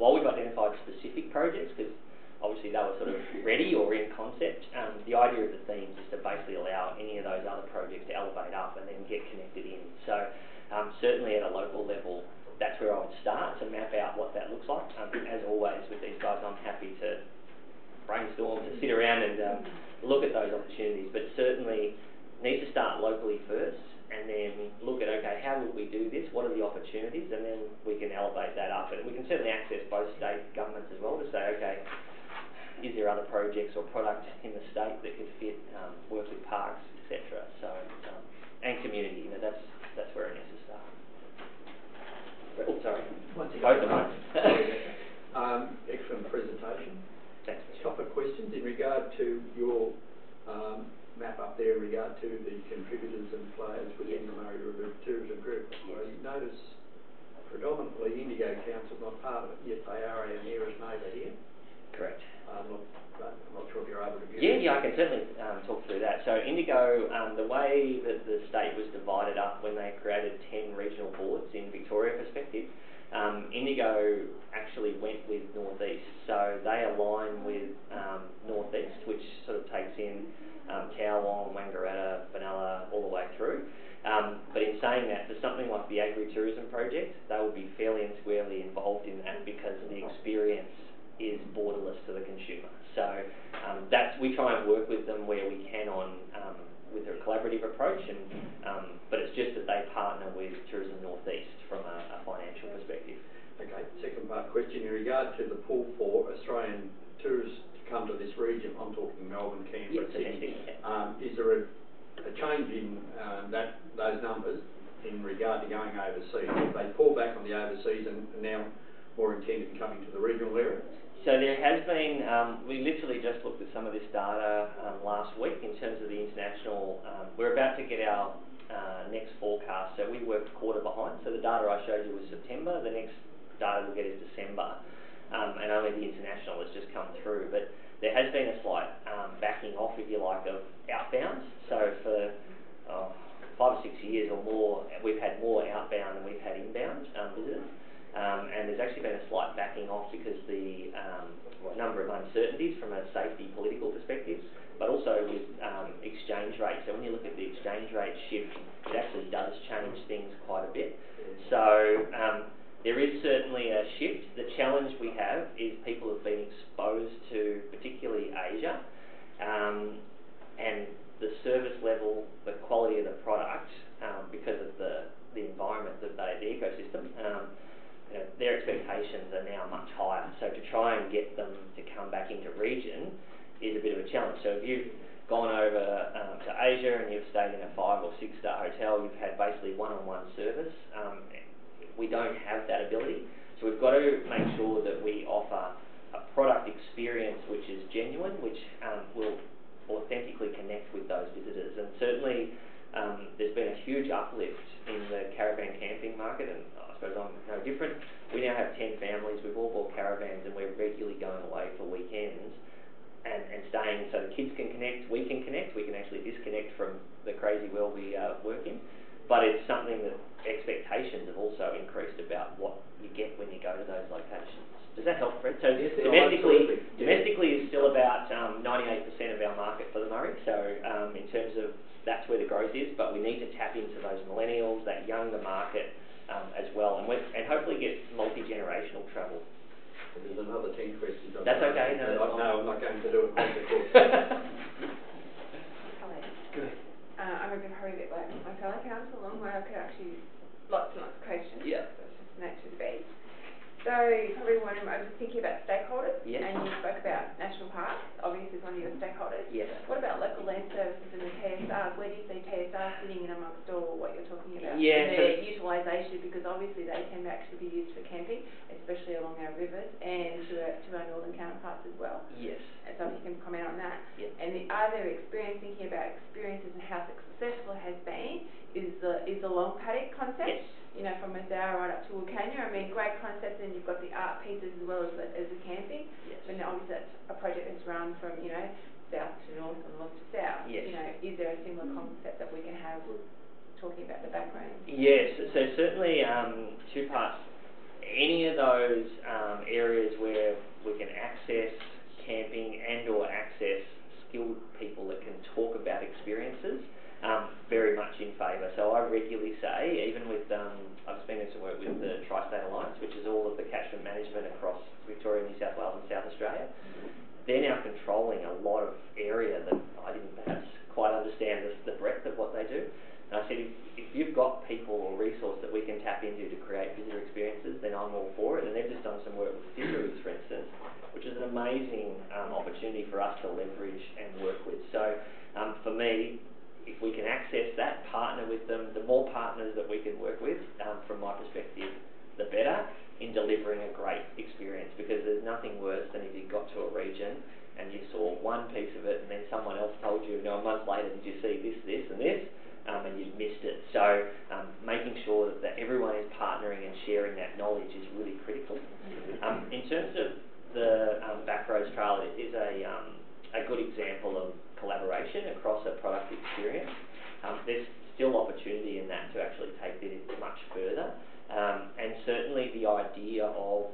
while we've identified specific projects, because obviously they were sort of ready or in concept, the idea of the themes is to basically allow any of those other projects to elevate up and then get connected in. So certainly at a local level, that's where I would start to map out what that looks like. As always with these guys, I'm happy to brainstorm, to sit around and look at those opportunities, but certainly need to start locally first and then look at, okay, how would we do this, what are the opportunities, and then we can elevate that up. And we can certainly access both state governments as well to say, okay, is there other projects or product in the state that could fit, work with parks, etc. So, and community, that's where it needs to start. Oh, sorry. Once again, Both of us. Excellent presentation. Thanks. A couple of questions in regard to your map up there in regard to the contributors and players within the Murray River Tourism Group. Yes. I notice predominantly Indigo Council not part of it, yet they are our nearest neighbour here. Correct. I'm not sure if you're able to give Yeah, I can certainly talk through that. So Indigo, the way that the state was divided up when they created 10 regional boards in Victoria perspective, Indigo actually went with North East. So they align with North East, which sort of takes in Cowong, Wangaratta, Benalla, all the way through. But in saying that, for something like the agri-tourism project, they would be fairly and squarely involved in that because the experience is borderless to the consumer. So we try and work with them where we can on with a collaborative approach, and but it's just that they partner with Tourism North East from a financial perspective. Okay, second part question in regard to the pull for Australian tourists to come to this region. I'm talking Melbourne, Canberra, Sydney. Is there a change in those numbers in regard to going overseas? If they pull back on the overseas and now more intent in coming to the regional area? So there has been, we literally just looked at some of this data last week in terms of the international, we're about to get our next forecast, so we worked a quarter behind, so the data I showed you was September, the next data we'll get is December, and only the international has just come through, but there has been a slight backing off, if you like, of outbounds. So for 5 or 6 years or more, we've had more outbound than we've had inbound visitors. And there's actually been a slight backing off because the number of uncertainties from a safety political perspective, but also with exchange rates. So when you look at the exchange rate shift, it actually does change things quite a bit. So there is certainly a shift. The challenge we have is people have been exposed to particularly Asia, and the service level, the quality of the product, because of the environment that the ecosystem, their expectations are now much higher. So to try and get them to come back into region is a bit of a challenge. So if you've gone over to Asia and you've stayed in a 5 or 6 star hotel, you've had basically one-on-one service. We don't have that ability. So we've got to make sure that we offer a product experience which is genuine, which will authentically connect with those visitors. And certainly there's been a huge uplift in the caravan camping market, and I suppose I'm no different. We now have 10 families, we've all bought caravans, and we're regularly going away for weekends and staying so the kids can connect, we can actually disconnect from the crazy world we work in. But it's something that expectations have also increased about what you get when you go to those locations. Does that help, Fred? So yes, domestically is still about 98% of our market for the Murray. So in terms of that's where the growth is, but we need to tap into those millennials, that younger market as well, and hopefully get multi-generational travel. There's another 10 questions. That's okay. No, I'm not going to do it. Hello. Good. I'm a bit late with my fellow council, along where I could actually lots and lots of questions. Yeah. So it's just the nature of the beast. So you probably wondering, I was thinking about stakeholders, yes. And you spoke about national parks, obviously is one of your stakeholders. Yes. What about local land services and the TSRs? Where do you see TSR sitting in amongst all what you're talking about? Yeah, And so- their utilisation, because obviously they tend to actually be used for camping, especially along our rivers and to our northern counterparts as well. Yes. And so if you can comment on that. Yep. And are there thinking about experiences and how successful it has been, is the long paddock concept? Yes. You know, from Mazaura right up to Wilcannia. I mean, great concept, and you've got the art pieces as well as the camping. Yes. But now obviously that's a project that's run from, you know, south to north and north to south. Yes. You know, is there a similar concept that we can have talking about the background? Yes, so certainly two parts. Any of those areas where we can access camping and or access skilled people that can talk about experiences, very much in favour. So I regularly say, even with, I've been doing some work with the Tri-State Alliance, which is all of the catchment management across Victoria, New South Wales and South Australia. They're now controlling a lot of area that I didn't perhaps quite understand the breadth of what they do. And I said, if you've got people or resource that we can tap into to create visitor experiences, then I'm all for it. And they've just done some work with fisheries, for instance, which is an amazing opportunity for us to leverage and work with. So for me, if we can access that, partner with them, the more partners that we can work with, from my perspective, the better in delivering a great experience, because there's nothing worse than if you got to a region and you saw one piece of it and then someone else told you, a month later, did you see this, this and this, and you'd missed it. So making sure that everyone is partnering and sharing that knowledge is really critical. In terms of the Backroads Trail, it is a good example of collaboration across a product experience. There's still opportunity in that to actually take it much further, and certainly the idea of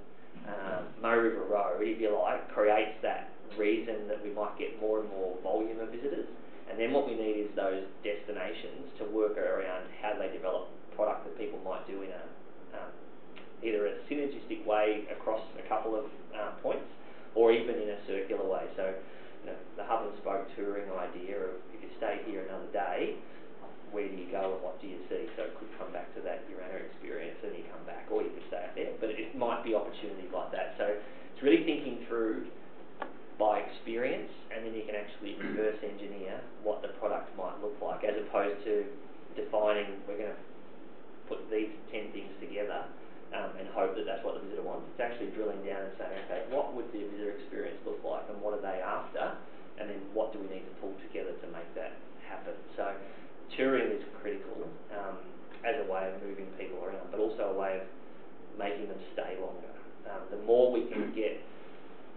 Murray River Road, if you like, creates that reason that we might get more and more volume of visitors, and then what we need is those destinations to work around how they develop product that people might do in either a synergistic way across a couple of points, or even in a circular way. So the hub and spoke touring idea of, if you stay here another day, where do you go and what do you see? So it could come back to that Urana experience and you come back, or you could stay up there, but it might be opportunities like that. So it's really thinking through by experience, and then you can actually reverse engineer what the product might look like, as opposed to defining, we're going to put these 10 things together and hope that that's what the visitor wants. It's actually drilling down and saying, okay, what would the visitor experience look like and what are they after, and then what do we need to pull together to make that happen. So touring is critical as a way of moving people around, but also a way of making them stay longer. The more we can get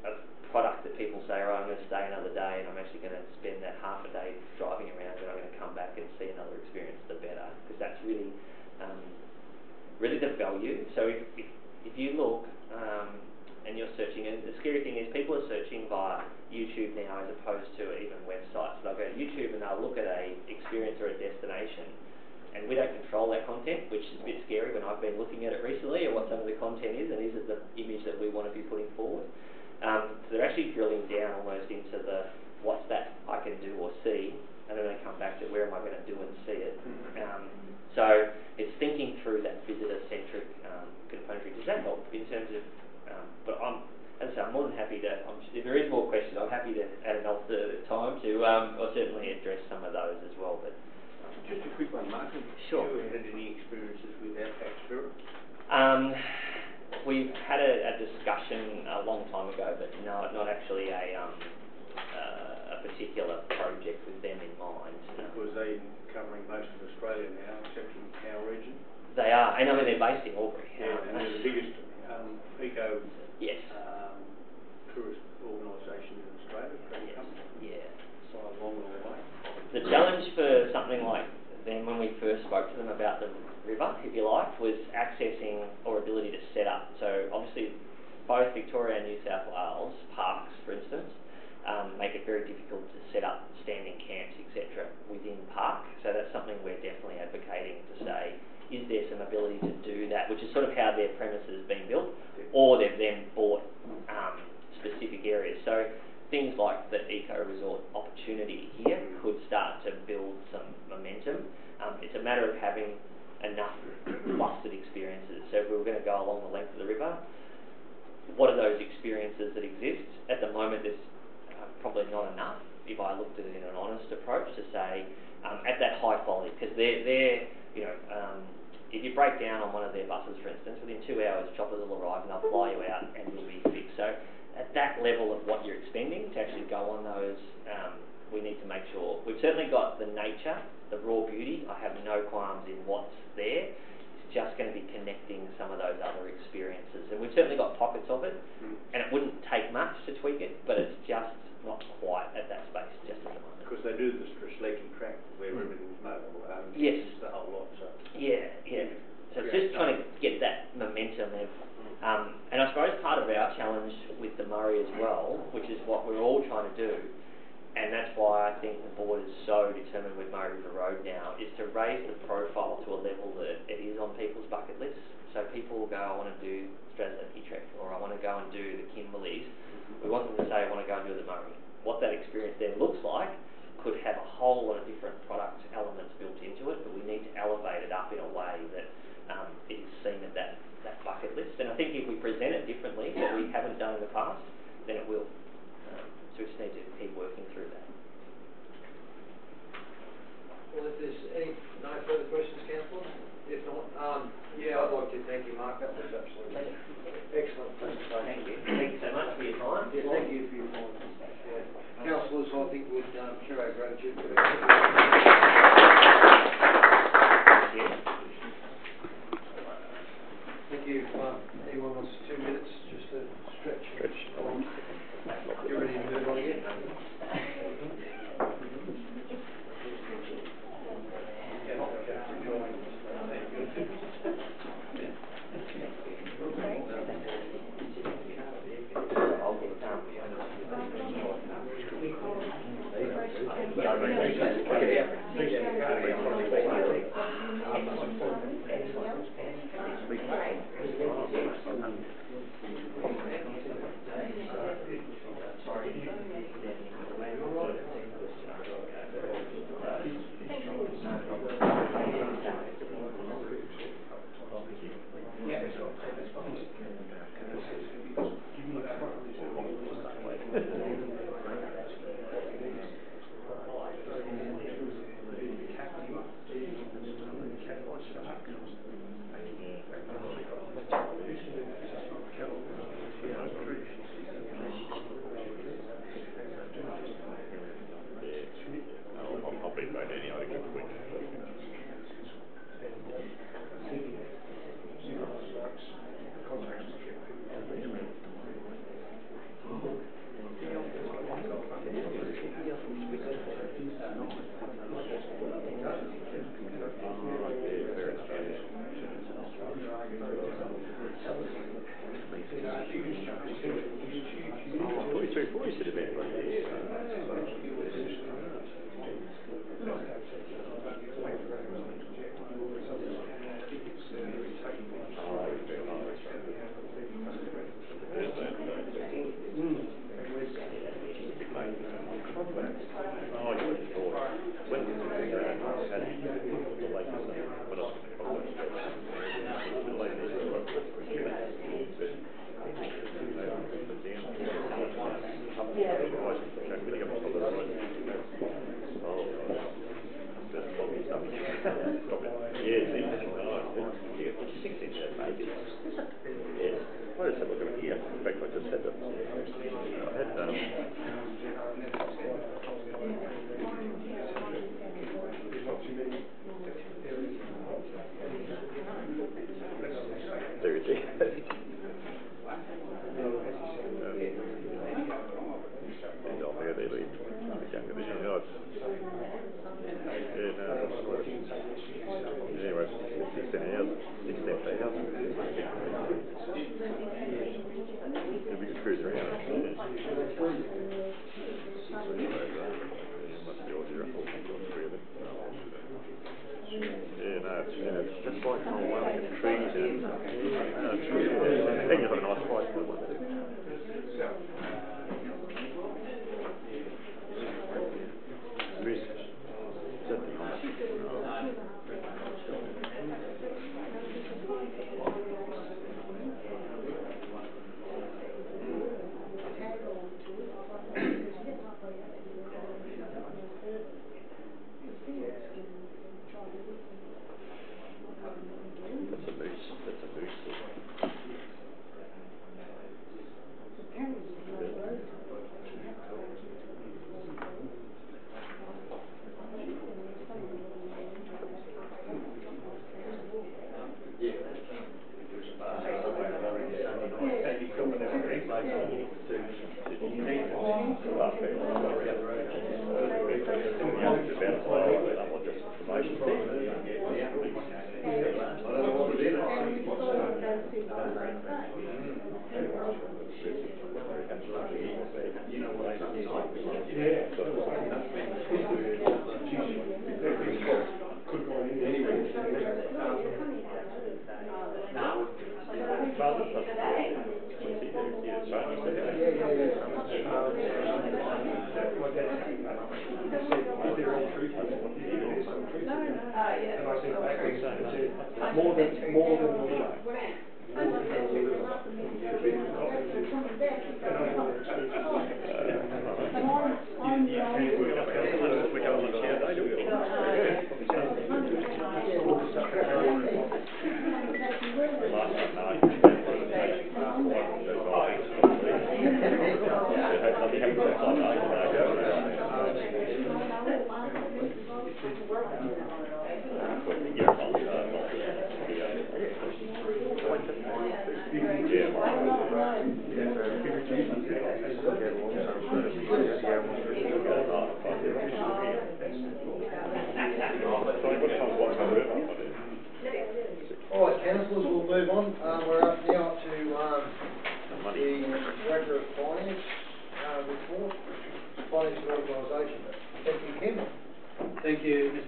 a product that people say, I'm going to stay another day and I'm actually going to spend that half a day driving around and I'm going to come back and see another experience, the better, because that's really really the value. So if you look and you're searching, and the scary thing is people are searching via YouTube now as opposed to even websites. They'll go to YouTube and they'll look at a experience or a destination, and we don't control that content, which is a bit scary when I've been looking at it recently and what some of the content is, and is it the image that we want to be putting forward. So they're actually drilling down almost into the what's that I can do or see, and then they come back to where am I going to do and see it. So it's thinking through that visitor-centric componentry. Does that help in terms of, but as I say, I'm more than happy to, if there is more questions, I'm happy to add enough time to, or certainly address some of those as well. But just a quick one, Martin. Sure. Have you had any experiences with Outback Spirit? We've had a discussion a long time ago, but no, not actually a particular project with them in mind. Because they're covering most of Australia now, except in our region. They are, and I mean they're based in Albury. Yeah, and they're the biggest eco yes. Tourist organisation in Australia. Yes. Yeah. So a long way. The challenge for something like them, when we first spoke to them about the river, if you like, was accessing or ability to set up. So obviously both Victoria and New South Wales parks, for instance, make it very difficult to set up standing camps, etc. within park. So that's something we're definitely advocating to say, is there some ability to do that, which is sort of how their premise has been built, or they've then bought specific areas. So things like the eco-resort opportunity here could start to build some momentum. It's a matter of having enough clustered experiences. So if we were going to go along the length of the river, what are those experiences that exist? At the moment, there's probably not enough. if I looked at it in an honest approach to say, at that high quality, because they're if you break down on one of their buses, for instance, within 2 hours, choppers will arrive and they'll fly you out and you'll be fixed. So at that level of what you're expending to actually go on those, we need to make sure. We've certainly got the nature, the raw beauty. I have no qualms in what's there. It's just going to be connecting some of those other experiences. And we've certainly got pockets of it, and it wouldn't take much to tweak it, but it's just not quite at that space just at the moment. Because they do this for a sleeping track where everything's mobile. Yes. It's the whole lot, so. Yeah. So it's just trying to get that momentum. And I suppose part of our challenge with the Murray as well, which is what we're all trying to do, and that's why I think the board is so determined with Murray River Road now, is to raise the profile to a level that it is on people's bucket lists. So people will go, I want to do Strathspey Trek, or I want to go and do the Kimberleys. We want them to say, I want to go and do the Murray. What that experience then looks like could have a whole lot of different product elements built into it, but we need to elevate it up in a way that it is seen at that bucket list. And I think if we present it differently, that we haven't done in the past, then it will. So we just need to keep working through that. Well, if there's no further questions, councillors, if not, I'd like to thank you, Mark. That was absolutely excellent presentation. Thank you. Thank you so much for your time. Yeah, thank you for your time. Councillors, I think would share our gratitude to you. Thank you. Thank you. Anyone wants 2 minutes just to stretch. You ready to move on again?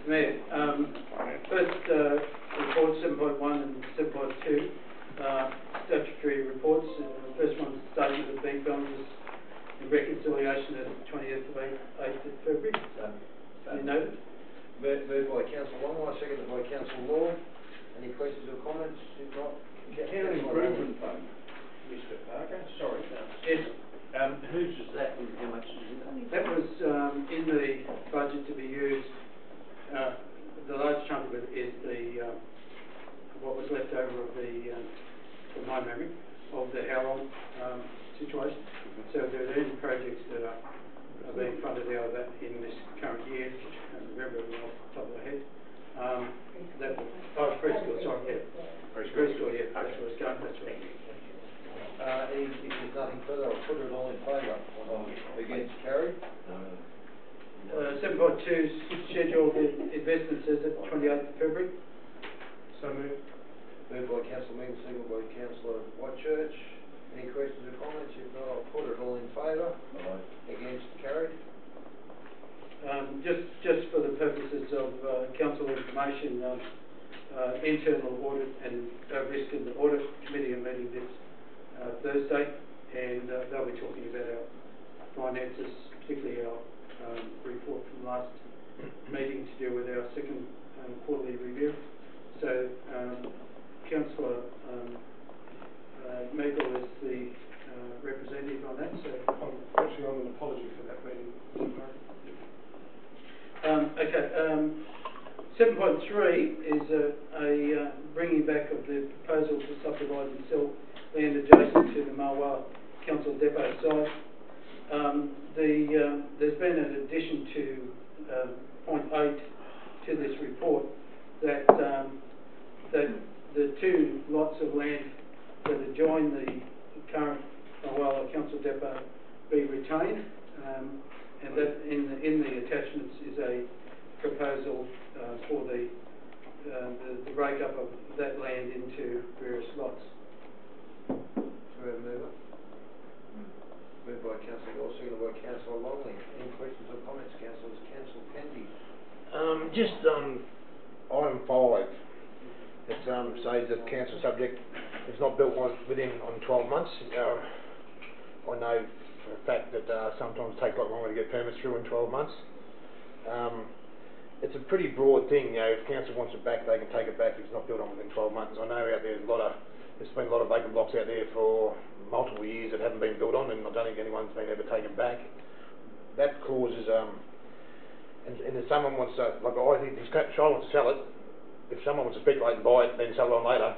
Mayor, first report 7.1 and 7.2, statutory reports. First one, statement of bank balances and reconciliation at 20th of 8th of February. You noted? Moved by Councillor Longmire, seconded by Councillor Law. Any questions or comments? If not, Town Improvement Fund, Mr. Parker, sorry. Yes. Whose is that and how much is in it? That was in the budget to be used. The large chunk of it is the what was left over of the, from my memory, of the Howrong situation. So there are any projects that are being funded out of that in this current year. I can't remember them off the top of my head. Preschool, sorry, yeah. Preschool, yeah, that's where it's going, that's right. If there's nothing further, I'll put it all in favour. Against, carried. 7.2 scheduled investment says at 28th of February. So moved. Moved by Councillor Meaden, seconded by Councillor Whitechurch. Any questions or comments? If not, I'll put it all in favour. Against, carried. Just for the purposes of council information, internal audit and risk and audit committee are meeting this Thursday, and they'll be talking about our finances, particularly our report from last meeting to deal with our second quarterly review. So Councillor Meagle is the representative on that. So Actually, on an apology for that meeting. Okay. 7.3 is a bringing back of the proposal to subdivide and sell land adjacent to the Marwar Council Depot site. There's been an addition to point 8 to this report that the two lots of land that adjoin the current Marwar Council Depot be retained, and that in the attachments is a proposal for the breakup of that land into various lots. Do we have a mover? Moved by Councillor Law, seconded by Councillor Longley. Any questions or comments, councillors? Councillor Kennedy. Just item 5. It says that council subject is not built within 12 months. I know for a fact that sometimes it takes a lot longer to get permits through in 12 months. It's a pretty broad thing, you know. If council wants it back, they can take it back if it's not built on within 12 months. I know out there's been a lot of vacant blocks out there for multiple years that haven't been built on, and I don't think anyone's been ever taken back. That clause is, and if someone wants to, like I think if Charlotte wants to sell it, if someone wants to speculate and buy it, then sell it on later,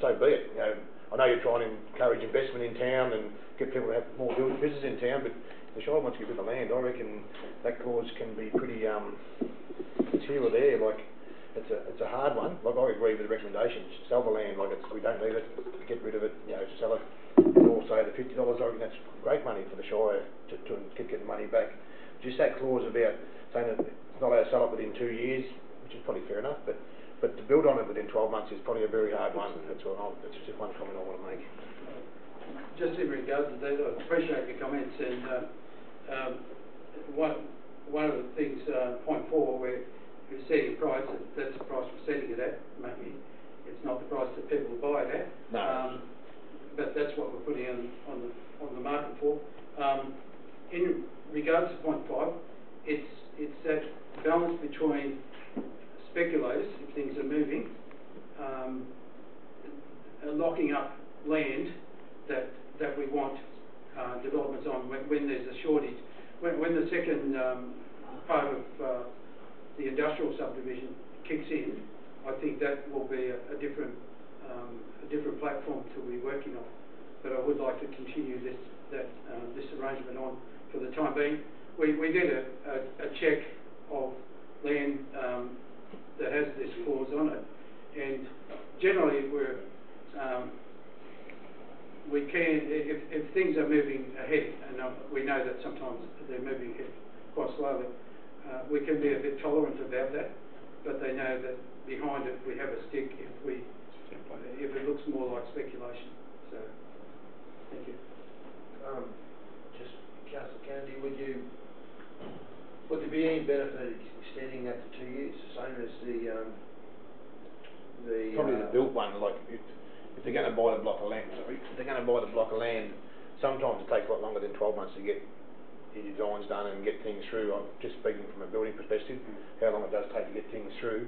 so be it. You know, I know you're trying to encourage investment in town and get people to have more business in town, but if the Shire wants to get rid of the land, I reckon that clause can be pretty, it's here or there, like, it's a hard one. Like, I agree with the recommendations, sell the land, like we don't need it, get rid of it, you know, sell it. And also the $50, I reckon that's great money for the Shire to get the money back. Just that clause about saying that it's not allowed to sell it within 2 years, which is probably fair enough, but to build on it within 12 months is probably a very hard one. That's just one comment I want to make. Just in regards to that, I appreciate your comments, and one of the things, point 4, where we're setting a price, that's the price we're setting it at. Maybe it's not the price that people will buy it at. No. But that's what we're putting on the market for. In regards to point 5, it's that balance between speculators, if things are moving, locking up land that we want developments on when there's a shortage. When the second part of the industrial subdivision kicks in, I think that will be a different platform to be working on. But I would like to continue this arrangement on for the time being. We did a check of land that has this clause on it, and generally we can, if things are moving ahead, and we know that sometimes they're moving ahead quite slowly, we can be a bit tolerant about that, but they know that behind it we have a stick if it looks more like speculation. So, thank you. Just Councillor Kennedy, would you Would there be any benefit extending that to 2 years, same as Probably the built one, like if they're going to buy the block of land, sometimes it takes a lot longer than 12 months to get your designs done and get things through. I'm just speaking from a building perspective, how long it does take to get things through.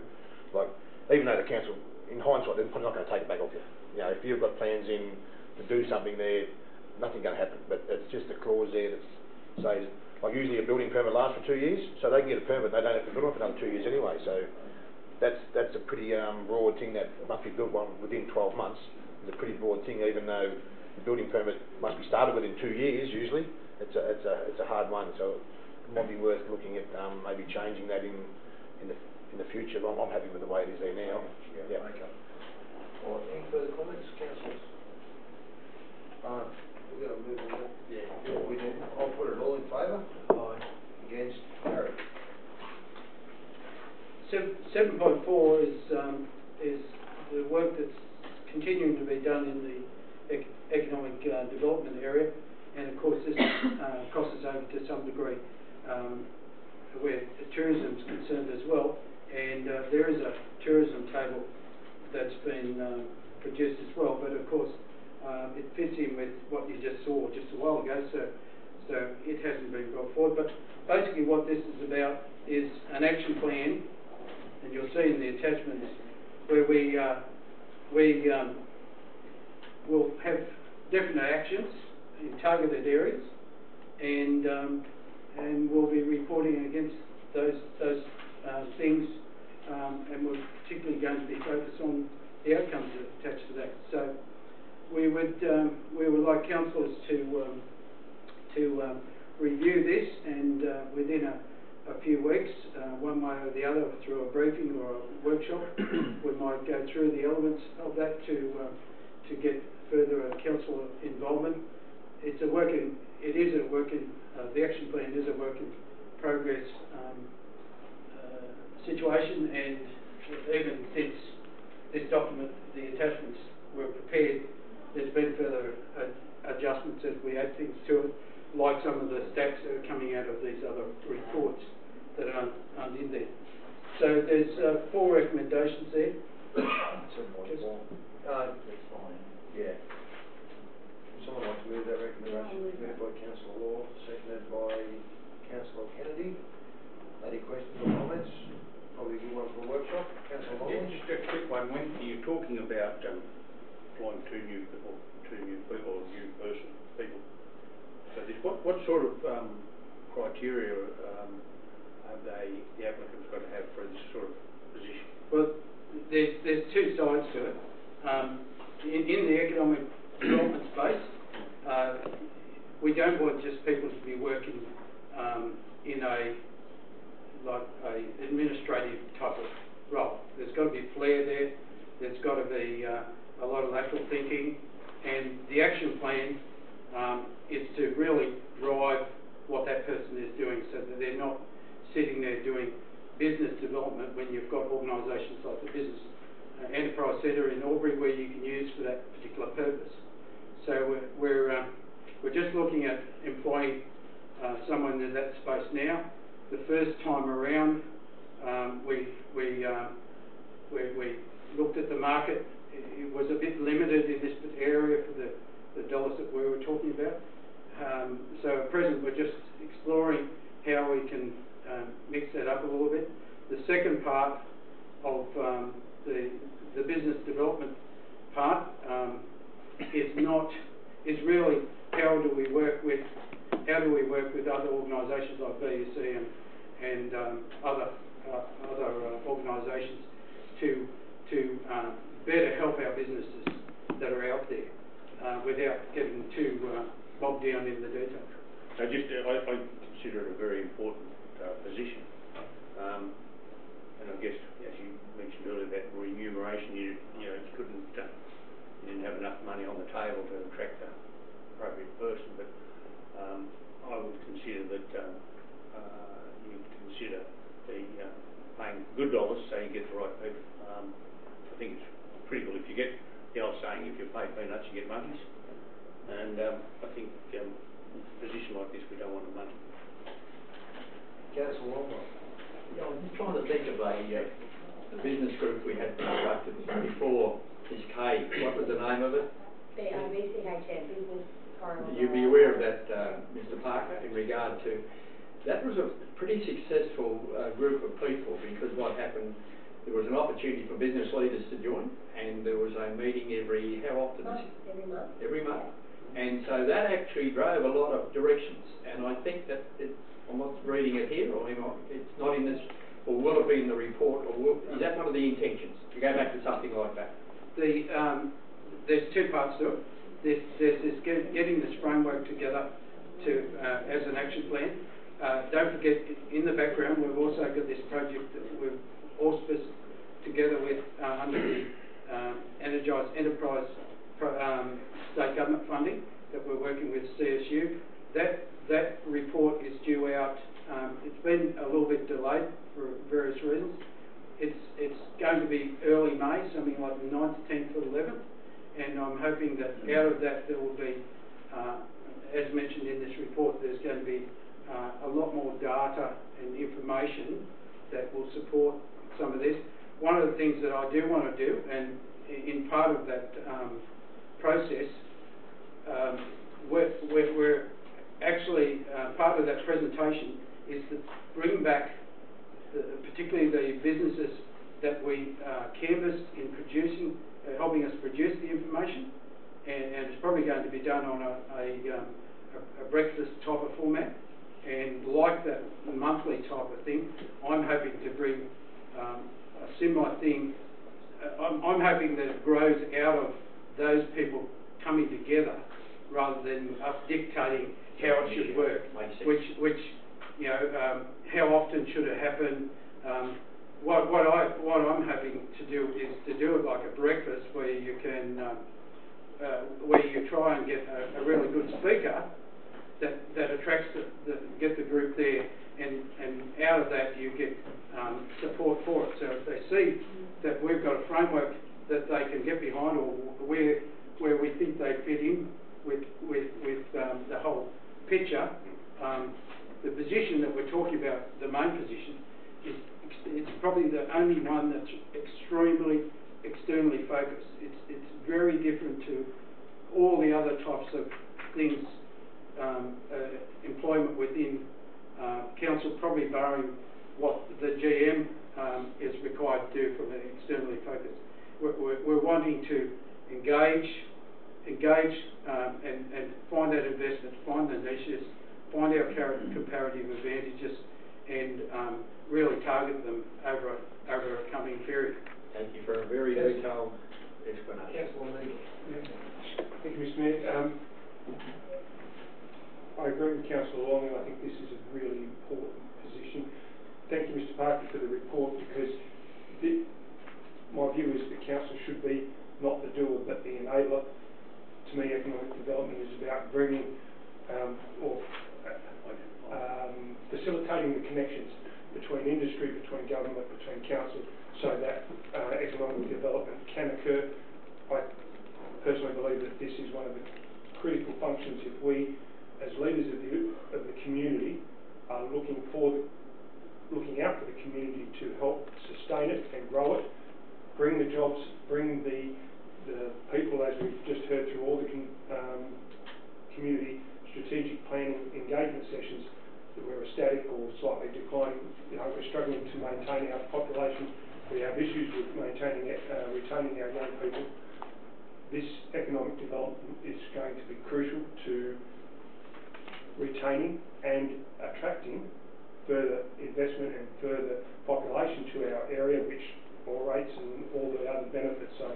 Like, even though the council, in hindsight, they're probably not going to take it back off you. You know, if you've got plans in to do something there, nothing's going to happen. But it's just a clause there that says, like usually a building permit lasts for 2 years, so they can get a permit, they don't have to build it for another 2 years anyway. So that's a pretty broad thing, that must be built one within 12 months. It's a pretty broad thing, even though the building permit must be started within 2 years usually. It's a hard one, so it might be worth looking at maybe changing that in the future. I'm happy with the way it is there now. Yeah. Okay. All right, any further comments, councillors? We're going to move on. Yeah. We do. I'll put it all in favour. Aye. Against? Carried. 7.4 is the work that's continuing to be done in the economic development area, and of course this crosses over to some degree where tourism is concerned as well, and there is a tourism table that's been produced as well, but of course it fits in with what you just saw just a while ago, so it hasn't been brought forward. But basically what this is about is an action plan, and you'll see in the attachments where we will have definite actions in targeted areas, and we'll be reporting against those things, and we're particularly going to be focused on the outcomes attached to that. So we would like councillors to review this, and within a few weeks, one way or the other, through a briefing or a workshop, we might go through the elements of that to get further council involvement. It's a work in, the action plan is a work in progress situation, and even since this document, the attachments were prepared, there's been further adjustments as we add things to it, like some of the stats that are coming out of these other reports that aren't in there. So there's 4 recommendations there. That's fine. Yeah. Someone like to move that recommendation? Moved by Councillor Law, seconded by Councillor Kennedy. Any questions or comments? Probably a good one for a workshop. Councillor Law. Yeah, just a quick one. When you're talking about employing two new people or new people, so what sort of criteria are the applicants got to have for this sort of position? Well, there's 2 sides to it. In the economic development space, we don't want just people to be working in a administrative type of role. There's got to be flair there. There's got to be a lot of lateral thinking, and the action plan is to really drive what that person is doing, so that they're not sitting there doing business development when you've got organisations like the Business Enterprise Centre in Albury where you can use for that particular purpose. So we're just looking at employing someone in that space now. The first time around, we looked at the market. It was a bit limited in this area for the dollars that we were talking about. So at present we're just exploring how we can mix that up a little bit. The second part of the business development part is really how do we work with other organisations like VUC and other organisations to better help our businesses that are out there without getting too bogged down in the detail. So I consider it a very important position, and I guess as you mentioned earlier about remuneration, you didn't have enough money on the table to attract the appropriate person, but I would consider that you'd consider paying good dollars so you get the right people. I think it's critical. If you get the old saying, if you pay peanuts, you get monkeys, and I think in a position like this we don't want the money. Councillor Longmore. Yeah, I'm just trying to think of the business group we had constructed before this cave. What was the name of it? The BCHM, Business Corridor. You'd be aware of that, Mr. Parker, in regard to, that was a pretty successful group of people, because what happened, there was an opportunity for business leaders to join, and there was a meeting how often? Every month. Every month. And so that actually drove a lot of directions, and I think that I'm not reading it here, or it's not in this, or will it be in the report, or is that one of the intentions, to go back to something like that? There's two parts to it. There's this getting this framework together to as an action plan. Don't forget, in the background, we've also got this project that we've auspiced together with under the Energise Enterprise state government funding that we're working with CSU. That report is due out. It's been a little bit delayed for various reasons. It's going to be early May, something like the 9th, 10th or 11th, and I'm hoping that out of that there will be, as mentioned in this report, there's going to be a lot more data and information that will support some of this. One of the things that I do want to do, and in part of that process, we're actually, part of that presentation is to bring back particularly the businesses that we canvassed in producing, helping us produce the information, and it's probably going to be done on a breakfast type of format, and like that monthly type of thing. I'm hoping to bring a similar thing. I'm hoping that it grows out of those people coming together rather than us dictating how it should work, which you know, how often should it happen. What I'm hoping to do is to do it like a breakfast where you can where you try and get a really good speaker that attracts get the group there, and out of that you get support for it. So if they see that we've got a framework that they can get behind, or where we think they fit in with the whole picture, the position that we're talking about, the main position, it's probably the only one that's extremely externally focused. It's very different to all the other types of things, employment within council, probably barring what the GM is required to do from an externally focused. We're wanting to engage and find that investment, find the niches, find our comparative advantages, and really target them over a coming period. Thank you for a very detailed explanation. Councillor Neal. Thank you, Mr. Mayor. I agree with Councillor Long, and I think this is a really important position. Thank you, Mr. Parker, for the report, because my view is that council should be not the doer but the enabler. To me, economic development is about bringing facilitating the connections between industry, between government, between council, so that economic development can occur. I personally believe that this is one of the critical functions. If we, as leaders of the community, are looking out for the community to help sustain it and grow it, bring the jobs, bring the people, as we've just heard through all the community strategic planning engagement sessions, that we're static or slightly declining. You know, we're struggling to maintain our population. We have issues with retaining our young people. This economic development is going to be crucial to retaining and attracting further investment and further population to our area, which more rates and all the other benefits. So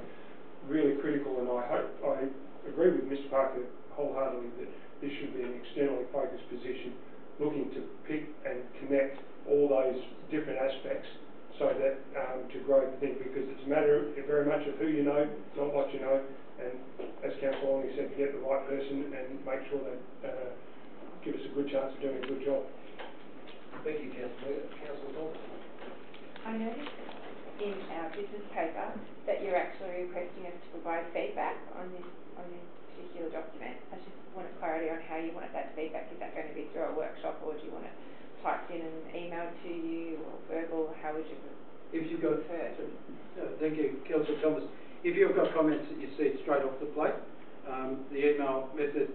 really critical, and I agree with Mr. Parker wholeheartedly that this should be an externally focused position, looking to pick and connect all those different aspects so that to grow the thing, because it's a matter very much of who you know, not what you know, and as Councillor Longley said, get the right person and make sure they give us a good chance of doing a good job. Thank you, Councillor. Councillor Thompson. I noticed in our business paper that you're actually requesting us to provide feedback on this particular document. I just wanted clarity on how you wanted that feedback. Is that going to be through a workshop, or do you want it typed in and emailed to you, or verbal, how would you If you've got, prefer? thank you, Councillor Thomas. If you've got comments that you see straight off the plate, the email method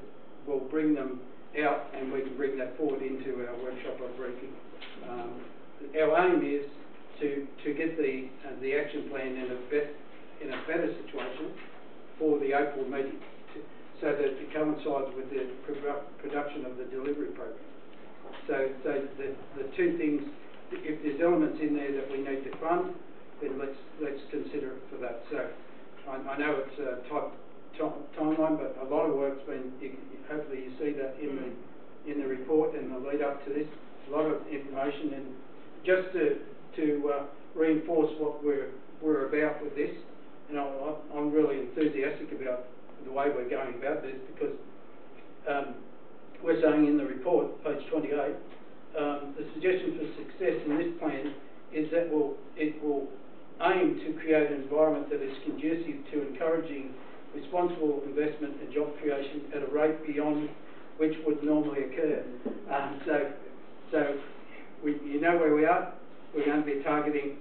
will bring them out and we can bring that forward into our workshop or briefing. Our aim is to get the action plan in a better situation for the April meeting, so that it coincides with the production of the delivery program. So the two things, if there's elements in there that we need to fund, then let's consider it for that. So I know it's a tight timeline, but a lot of work's been. Hopefully you see that in the report and the lead up to this. A lot of information, and just to reinforce what we're about with this. And I'm really enthusiastic about the way we're going about this, because we're saying in the report, page 28, the suggestion for success in this plan is that it will aim to create an environment that is conducive to encouraging responsible investment and job creation at a rate beyond which would normally occur. So you know where we are. We're going to be targeting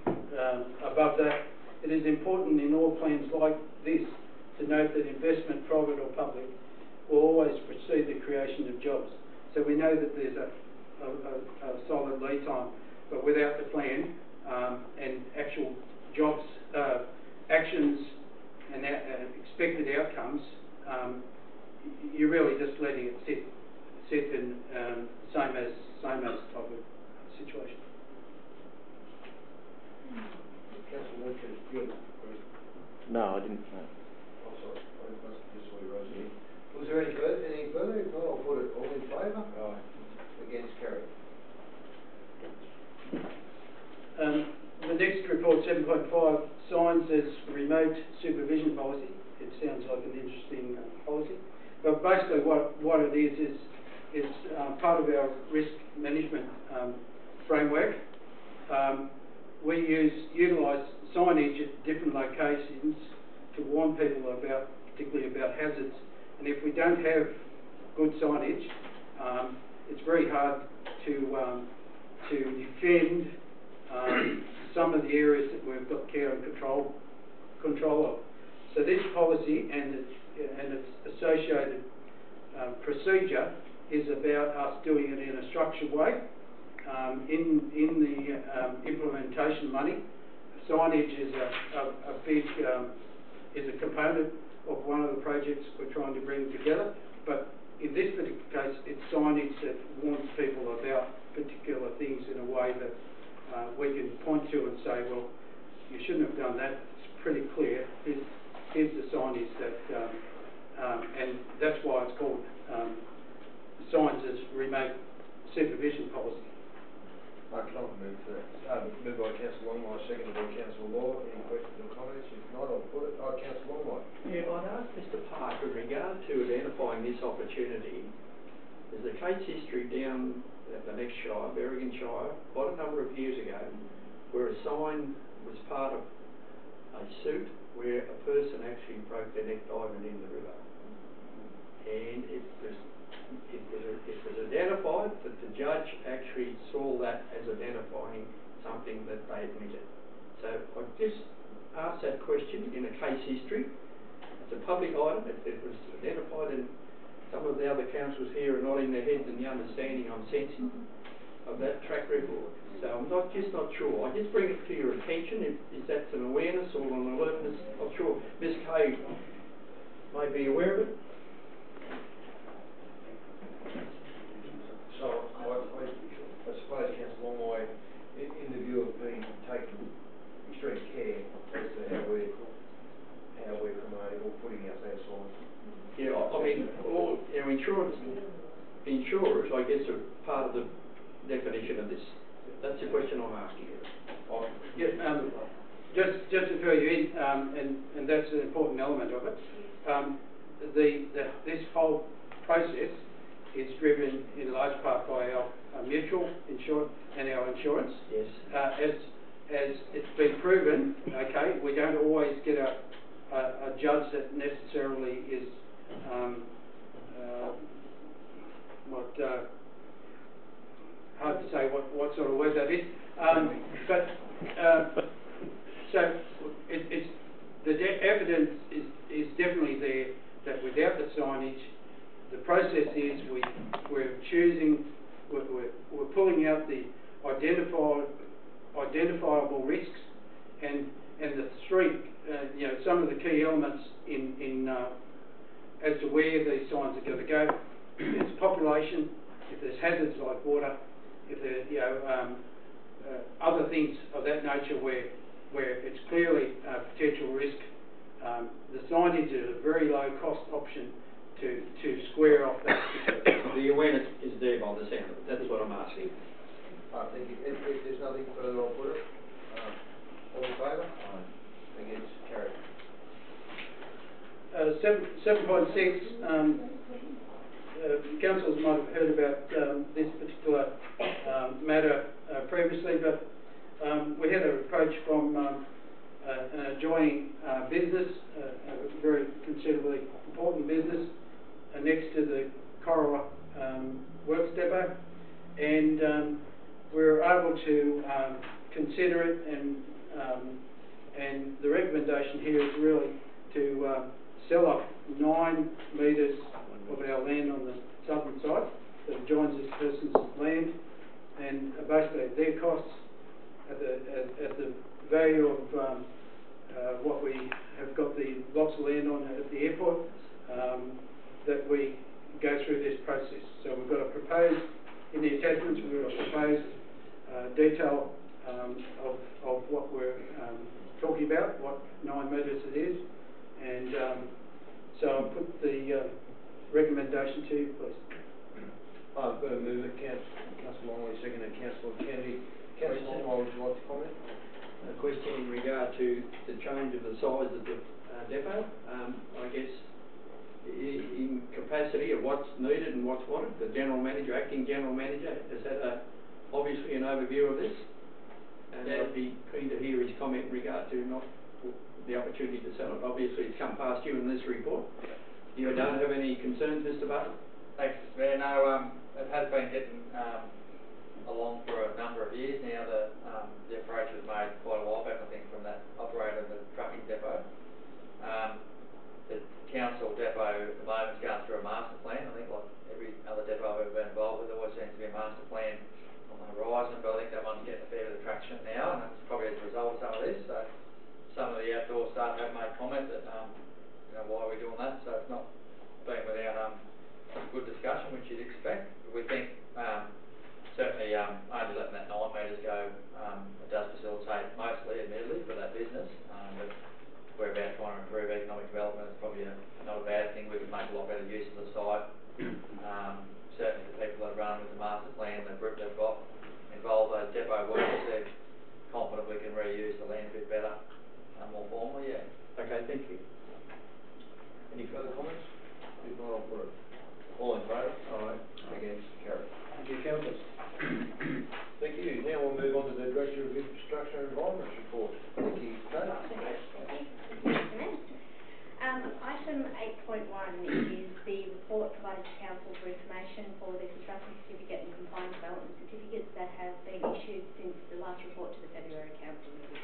above that. It is important in all plans like this to note that investment, private or public, will always precede the creation of jobs. So we know that there's a solid lead time, but without the plan and actual jobs, actions and expected outcomes, you're really just letting it sit in same as type of situation. Councillor Lynch, you had No, I didn't. No. oh, sorry, I must have just saw you raise your hand. Was there any further? If not, I'll put it all in favour. Against, carried. The next report, 7.5, signs as remote supervision policy. It sounds like an interesting policy, but basically what it is part of our risk management framework. We utilise signage at different locations to warn people particularly about hazards. And if we don't have good signage, it's very hard to defend some of the areas that we've got care and control of. So this policy and its associated procedure is about us doing it in a structured way. In the implementation money, signage is a big is a component of one of the projects we're trying to bring together. But in this particular case, it's signage that warns people about particular things in a way that we can point to and say, well, you shouldn't have done that. It's pretty clear. Here's the signage that, and that's why it's called signs as remote supervision policy. I can't move to that. Moved by Councillor Longmire, seconded by Councillor Law. Any questions or comments? If not, I'll put it. Councillor Longmire. Yeah, I'd ask Mr. Park, in regard to identifying this opportunity, there's a case history down at the next Shire, Berrigan Shire, quite a number of years ago, where a sign was part of a suit where a person actually broke their neck diving in the river. And it was identified that the judge actually saw that as identifying something that they admitted. So I just asked that question in a case history. It's a public item. It was identified, and some of the other councillors here are nodding their heads in the understanding I'm sensing of that track record. So I'm not sure. I just bring it to your attention if that's an awareness or an alertness. I'm sure Ms. Kay may be aware of it. So I suppose, Councillor Longmire, in the view of taking extreme care as to how we're promoting or putting out those signs. Yeah, I mean, all our insurers, I guess, are part of the definition of this. That's the question I'm asking you. Yeah, just to fill you in, and that's an important element of it. This whole process is driven in large part by our mutual insurance and our insurance. Yes. As it's been proven, okay, we don't always get a judge that necessarily is hard to say what sort of word that is. So it's the evidence is definitely there that without the signage, the process is we're pulling out the identifiable risks and the three some of the key elements in as to where these signs are going to go. If there's population, if there's hazards like water, if there other things of that nature where it's clearly a potential risk, the signage is a very low cost option to square off that. The awareness is there by the sound of it, that's what I'm asking. I think if there's nothing further, I'll put it. All in favour? Aye. Against? Carried. 7.6, councillors might have heard about this particular matter previously, but we had an approach from an adjoining business, a very considerably important business next to the Corowa Works Depot, and we were able to consider it, and the recommendation here is really to sell up 9 metres of our land on the southern side that adjoins this person's land, and basically at their costs, at the value of what we have got the blocks of land on at the airport, that we go through this process. So we've got a proposed, in the attachments, we've got a proposed detail of what we're talking about, what 9 metres it is, and so I'll put the recommendation to you, please. I'm going to move it. Councillor Longley, seconded. Councillor Kennedy. Councillor Longley, would you like to comment? A question in regard to the change of the size of the depot. I guess in capacity of what's needed and what's wanted, the General Manager, Acting General Manager, has had obviously an overview of this, and I'd be keen to hear his comment in regard to not the opportunity to sell it. Obviously it's come past you in this report. You don't have any concerns, Mr. Barton? Thanks, Mr. Mayor. No, it has been getting along for a number of years now. The approach was made quite a while back, I think, from that operator of the trucking depot. The council depot at the moment is going through a master plan. I think like every other depot I've ever been involved with, there always seems to be a master plan on the horizon, but I think that one's getting a fair bit of traction now, and it's probably as a result of some of this. So some of the outdoor staff have made comment that why are we doing that? So it's not been without good discussion, which you'd expect. We think certainly only letting that 9 metres go, it does facilitate mostly, admittedly, for that business, but we're about trying to improve economic development. It's probably not a bad thing. We can make a lot better use of the site. Certainly the people that run with the master plan, the group they've got involved, those depot workers, they're confident we can reuse the land a bit better, more formally, yeah. Okay, thank you. Any further comments? If not, I'll put it. All in favour? Aye. Against? Carried. Thank you, councillors. Thank you. Now we'll move on to the Director of Infrastructure and Environment report. Thank you. Kate? Item 8.1 is the report provided to Council for information for the construction certificate and compliance development certificates that have been issued since the last report to the February Council meeting.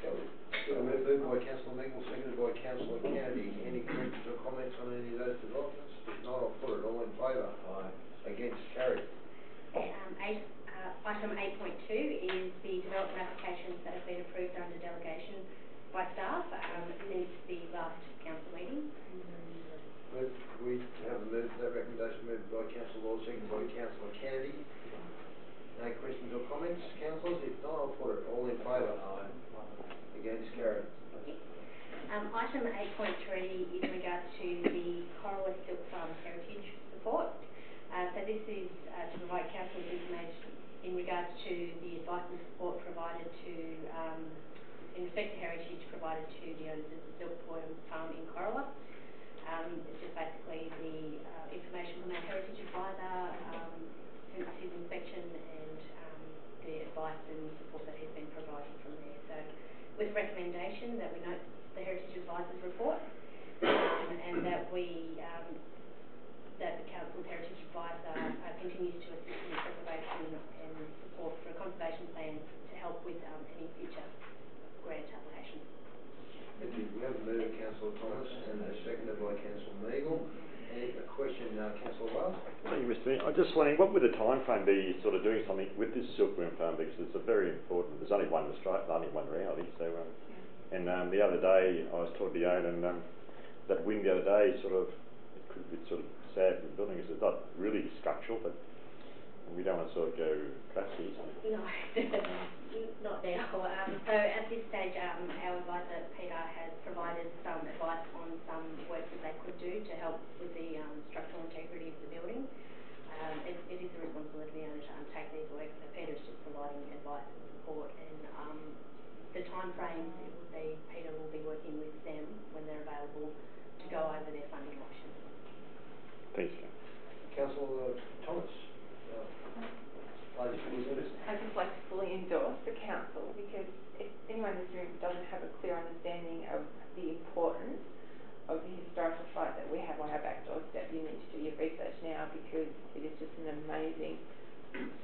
Moved by Councillor Mengle, seconded by Councillor Kennedy. Any questions or comments on any of those developments? If not, I'll put it. All in favour? Aye. Against? Carried. Item 8.2 is the development applications that have been approved under delegation by staff since the last council meeting. We have a move to that recommendation, moved by Councillor Law, seconded by Councillor Kennedy. No questions or comments, councillors? If not, I'll put it. All in favour? Aye. Against? Carried. Item 8.3 is in regards to the Corowa Silk Farm Heritage Report. So this is to provide council with information in regards to the advice and support provided to, in respect to heritage provided to the owners of the Silk Farm in Corowa. It's just basically the information from our heritage advisor since his inspection, and the advice and support that has been provided from there. So with recommendation that we note the heritage advisor's report, and that we that the Council's Heritage Advisor continues to assist in the preparation and support for a conservation plan to help with any future grant applications. Thank you. We have a move, Councillor Thomas, and a seconded by Councillor Meagle. A question, Councillor Wells? Thank you, Mr. Mayor. I'm just wondering, what would the time frame be sort of doing something with this silkworm farm, because it's a very important, there's only one in Australia, only one reality, so, and the other day I was talking to the owner, and that wind the other day sort of, it could be sort of sad for the building, because it's not really structural, but we don't want to sort of go crazy. No, not now. So at this stage, our advisor Peter has provided some advice on some work that they could do to help with the structural integrity of the building. It is the responsibility of the owner to undertake these works, so Peter is just providing advice and support, and the time frames, it will be, Peter will be working with them when they're available to go over their funding options. Thanks. Councillor Thomas? I'd just like to fully endorse the council, because if anyone in this room doesn't have a clear understanding of the importance of the historical site that we have on our back doorstep, you need to do your research now, because it is just an amazing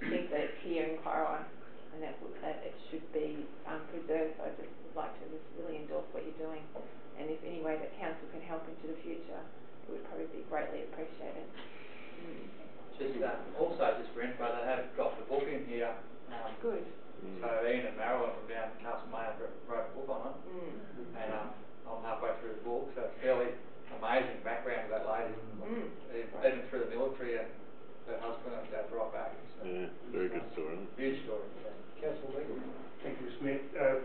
thing that it's here in Corowa, and that it should be preserved. So I just would like to just really endorse what you're doing, and if any way that council can help into the future, it would probably be greatly appreciated. Just also just for info, they have dropped a book in here. Good. So Ian and Marilyn from down Castlemaine wrote a book on it, and I'm halfway through the book, so it's fairly amazing background of that lady, even through the military, and her husband goes right back. So Yeah, very good story. Huge story. Councillor Meagle? Thank you, Mr. Mayor.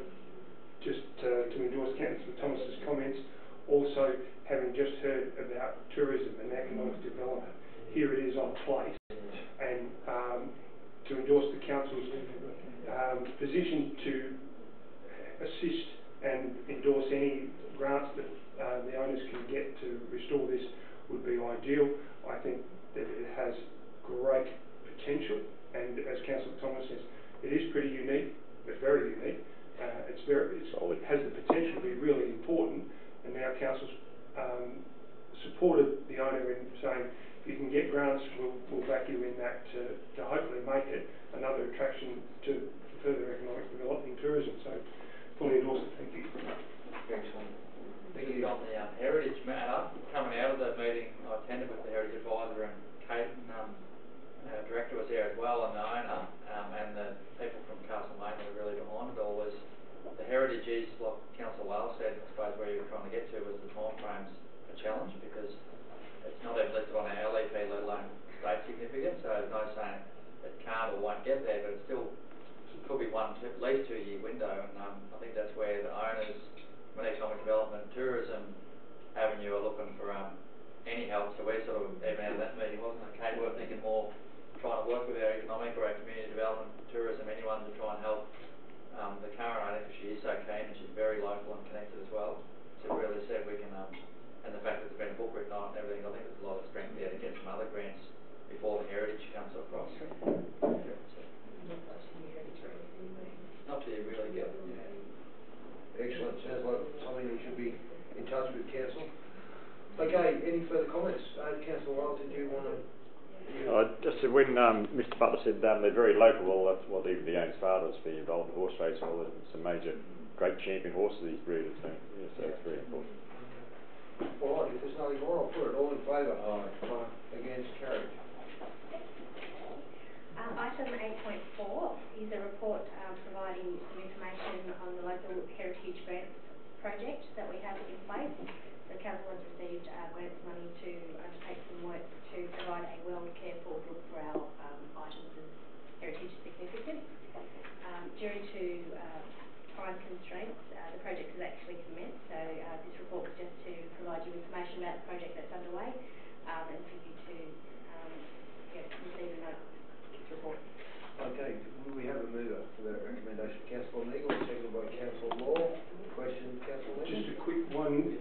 Just to endorse Councillor Thomas's comments, also having just heard about tourism and economic development, here it is on place, and to endorse the council's position to assist and endorse any grants that the owners can get to restore this would be ideal. I think that it has great potential, and as Councillor Thomas says, it is pretty unique. It's very unique. It has the potential to be really important, and now council's supported the owner in saying, if you can get grants, we'll back you in that to hopefully make it another attraction to further economic development and tourism. So fully endorse it. Thank you. Excellent. Thank you. On the heritage matter, coming out of the meeting, I attended with the Heritage Advisor, and Kate and our director was there as well, and the owner, and the people from Castlemaine were really behind it all. Was the heritage is, like Councillor Wales said, I suppose where you were trying to get to was the time frames a challenge, because it's not even listed on our LEP, let alone state significance, so there's no saying it can't or won't get there, but it still could be at least 2 year window, and I think that's where the owners from an economic development tourism avenue are looking for any help. So we're sort of, even out of that meeting, wasn't it, Kate, we're thinking more trying to work with our economic or our community development, tourism, anyone to try and help the current owner, because she is so keen and she's very local and connected as well, to really see if we can and the fact that there's been a book written on it and everything, I think there's a lot of strength there to get some other grants before the heritage comes across. Not till you really get them. Excellent. Sounds like something we should be in touch with council. Okay, any further comments? Councillor Wild, did you want to? Just when Mr. Butler said they're very local, well, that's what even the owner's father was being involved in horse race. Well, it's a major, great champion horse of these breeders, so yes, that's very important. All right, if there's nothing more, I'll put it all in favour. Against, carried. Item 8.4 is a report providing some information on the local heritage grants project that we have in place. The council has received grants money to undertake some work to provide a well-cared-for look for our items of heritage significance. Due to time constraints, the project has actually commenced, so this report was just to provide you information about the project that's underway, and for you to receive a note of this report. Okay, will we have a mover for that recommendation? Councillor Meagle, seconded by Councillor Law. Question, Councillor Meagle? Just a quick one.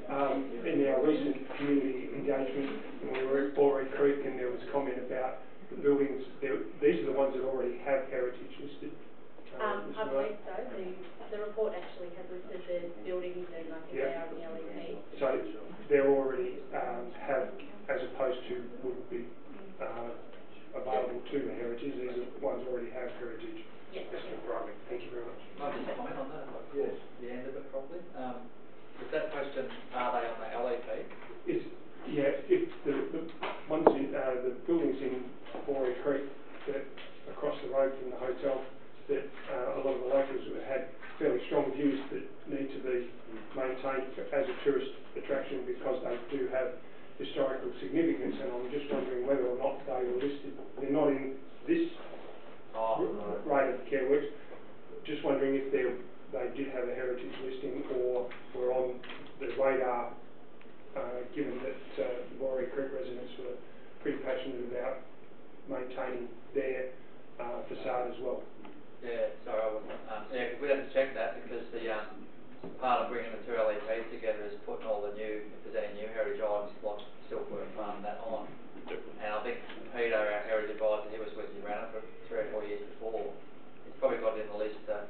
In our recent community engagement, when we were at Borey Creek, and there was comment about the buildings. These are the ones that already have heritage listed. I believe so. The report actually has listed the buildings, and I think they are in the LEP. So they're already have, as opposed to would be strong views that need to be maintained as a tourist attraction because they do have historical significance, and I'm just wondering whether or not they were listed. They're not in this rate of care works. Just wondering if they did have a heritage listing or were on the radar, given that the Warwick Creek residents were pretty passionate about maintaining their facade as well. Yeah, sorry, I wasn't, yeah, because we have to check that because the, part of bringing the two LEPs together is putting all the new, if there's any new heritage items like Silkworm Farm and that on. And I think Peter, our heritage advisor, he was with you around it for 3 or 4 years before. He's probably got it in the list to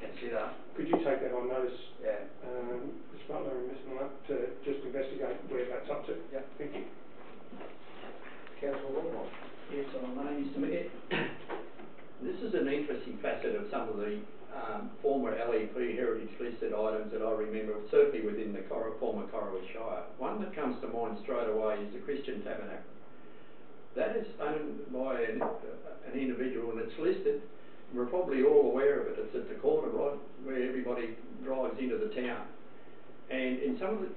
consider. Could you take that on notice, Yeah. Ms. Butler and Ms. Miller, to just investigate where that's up to? Yeah. Thank you. Councillor Longmont. Yes, my name is Mr. This is an interesting facet of some of the former LEP heritage listed items that I remember, certainly within the former Corowa Shire. One that comes to mind straight away is the Christian Tabernacle. That is owned by an individual and it's listed. We're probably all aware of it. It's at the corner right where everybody drives into the town. And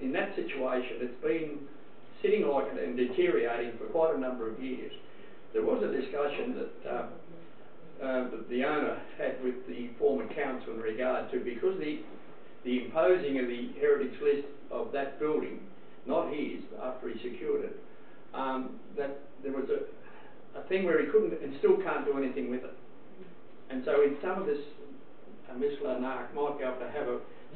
in that situation, it's been sitting like it and deteriorating for quite a number of years. There was a discussion that the owner had with the former council in regard to, because the imposing of the heritage list of that building, not his, after he secured it, that there was a thing where he couldn't and still can't do anything with it. And so in some of this, Ms. Larnach might be able to have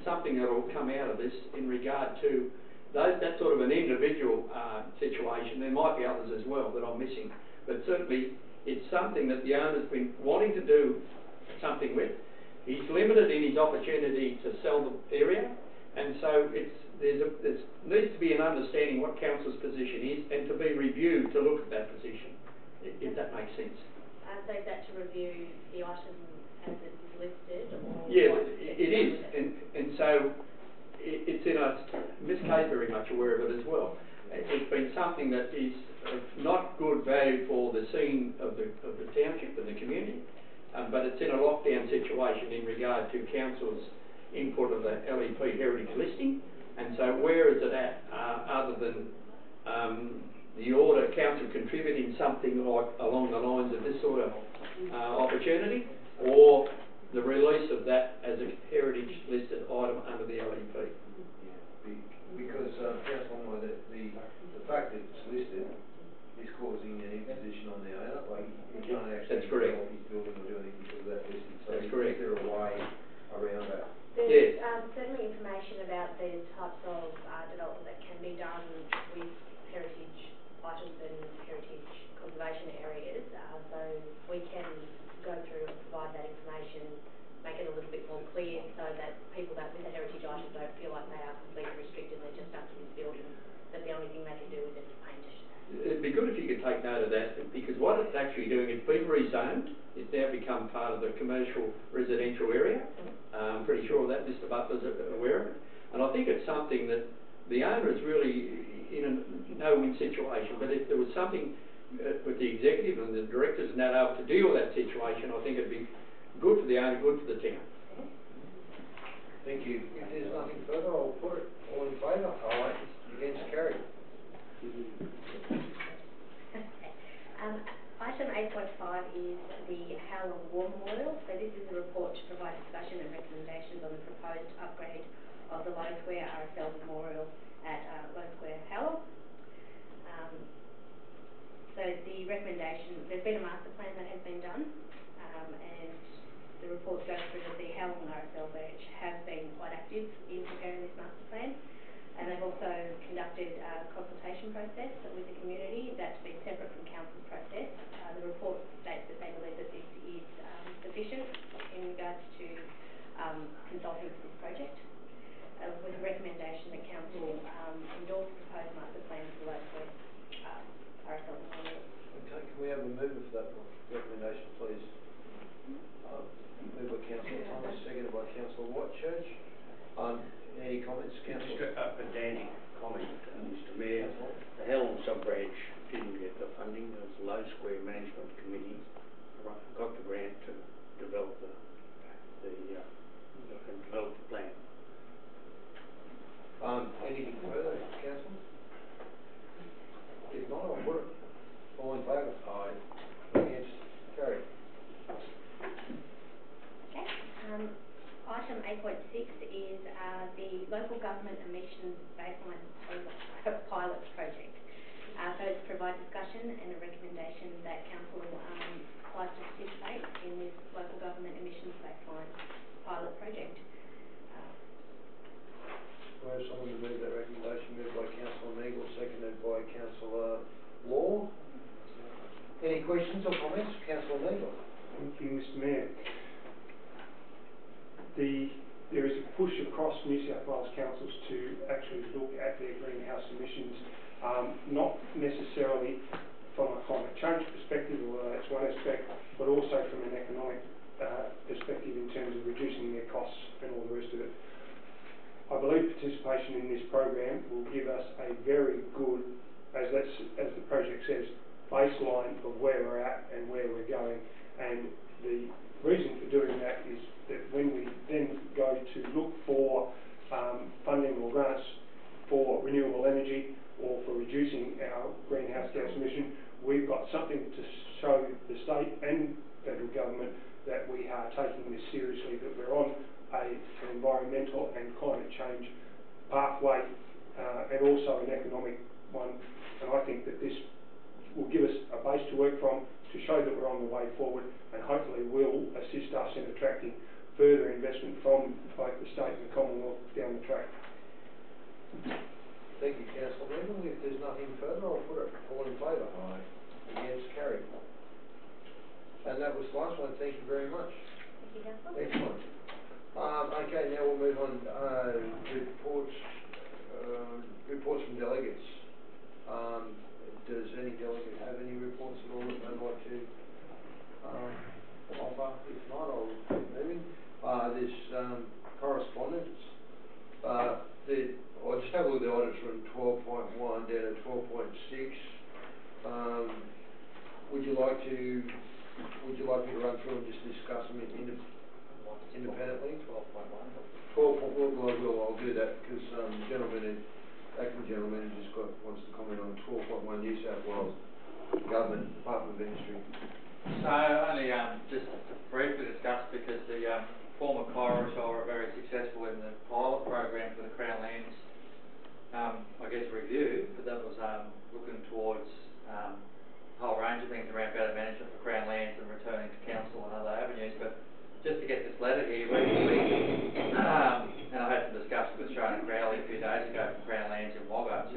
something that will come out of this in regard to that sort of an individual situation. There might be others as well that I'm missing, but certainly it's something that the owner's been wanting to do something with. He's limited in his opportunity to sell the area, and so there needs to be an understanding what council's position is and to be reviewed to look at that position, if that makes sense. So is that to review the item as it is listed? Or yes, it is, and so it's in a, Ms. Kay's very much aware of it as well. It's been something that is of not good value for the scene of the township and the community, but it's in a lockdown situation in regard to council's input of the LEP heritage listing. And so where is it at, other than the order council contributing something like along the lines of this sort of opportunity, or the release of that as a heritage listed item under the LEP? Because Councillor Longmont, the fact that it's listed is causing an imposition on the owner. Like he can't actually develop his building or do anything because of that listing. So that's correct. Is there a way around that? There's yes. Certainly information about the types of development that can be done with heritage items and heritage conservation areas. So we can go through and provide that information, make it a little bit more clear so that people that with the heritage items don't feel like they are completely restricted, they're just up to this building, that the only thing they can do is just paint it. It'd be good if you could take note of that, because what it's actually doing, it's been rezoned. It's now become part of the commercial residential area. I'm pretty sure that Mr. Butler's aware of it. And I think it's something that the owner is really in a no-win situation. But if there was something with the executive and the directors and that able to deal with that situation, I think it'd be good for the owner, good for the town. Thank you. If there's nothing further, I'll put it. All in favour? Aye. Against? Carried. Item 8.5 is the Howlong War Memorial. So this is a report to provide discussion and recommendations on the proposed upgrade of the Low Square RSL Memorial at Low Square, Howlong. So the recommendation, there's been a master plan that has been done, and the report goes through that the Howlong RSL branch has been quite active in preparing this master plan. And they've also conducted a consultation process with the community that's been separate from council's process. The report states that they believe that this is sufficient in regards to consulting for this project, with a recommendation that council endorse the proposed master plan for the Low Square RSL Memorial. Okay, can we have a mover for that recommendation, please? Moved by Councillor Thomas, seconded by Councillor Whitechurch. Any comments, Councillor? Just a pedantic comment, Mr Mayor. The Howlong sub-branch didn't get the funding. It was the Low Square Management Committee got the grant to develop the and develop the plan. Anything further, council? If not, I'll put it. All in favour? Aye. Against? Carried. Okay, item 8.6 is the local government emissions baseline pilot project. So it's to provide discussion and a recommendation that council applies to participate in this local government emissions baseline pilot project. Do I have someone to move that recommendation? Moved by Councillor Neagle, seconded by Councillor Law. Any questions or comments? Councillor Neagle. Thank you, Mr. Mayor. There is a push across New South Wales councils to actually look at their greenhouse emissions, not necessarily from a climate change perspective, although that's one aspect, but also from an economic perspective in terms of reducing their costs and all the rest of it. I believe participation in this program will give us a very good, as the project says, baseline of where we're at and where we're going. And the reason for doing that is that when we then go to look for funding or grants for renewable energy or for reducing our greenhouse gas emission, we've got something to show the state and federal government that we are taking this seriously, that we're on an environmental and climate change pathway and also an economic one. And I think that this will give us a base to work from to show that we're on the way forward, and hopefully will assist us in attracting further investment from both the state and the Commonwealth down the track. Thank you, Councillor Neagle. If there's nothing further, I'll put it. All in favour? Aye. Against? Carried. And that was the last one. Thank you very much. Thank you, Councillor. Excellent. Okay, now we'll move on. Reports from delegates. Does any delegate have any reports at all that they'd like to offer? If not, I'll keep moving. There's correspondence. I'll just have a look at the items from 12.1 down to 12.6. Would you like me to run through and just discuss them independently? 12.1. Well, I'll do that because acting general manager wants to comment on 12.1 New South Wales Government Department of Industry. So only just briefly discussed because the former Kairos are very successful in the pilot program for the Crown Lands, I guess review, but that was looking towards a whole range of things around better management for Crown Lands and returning to council and other avenues. But just to get this letter here recently, and I had some discussion with Shona Crowley a few days ago from Crown Lands in Wagga to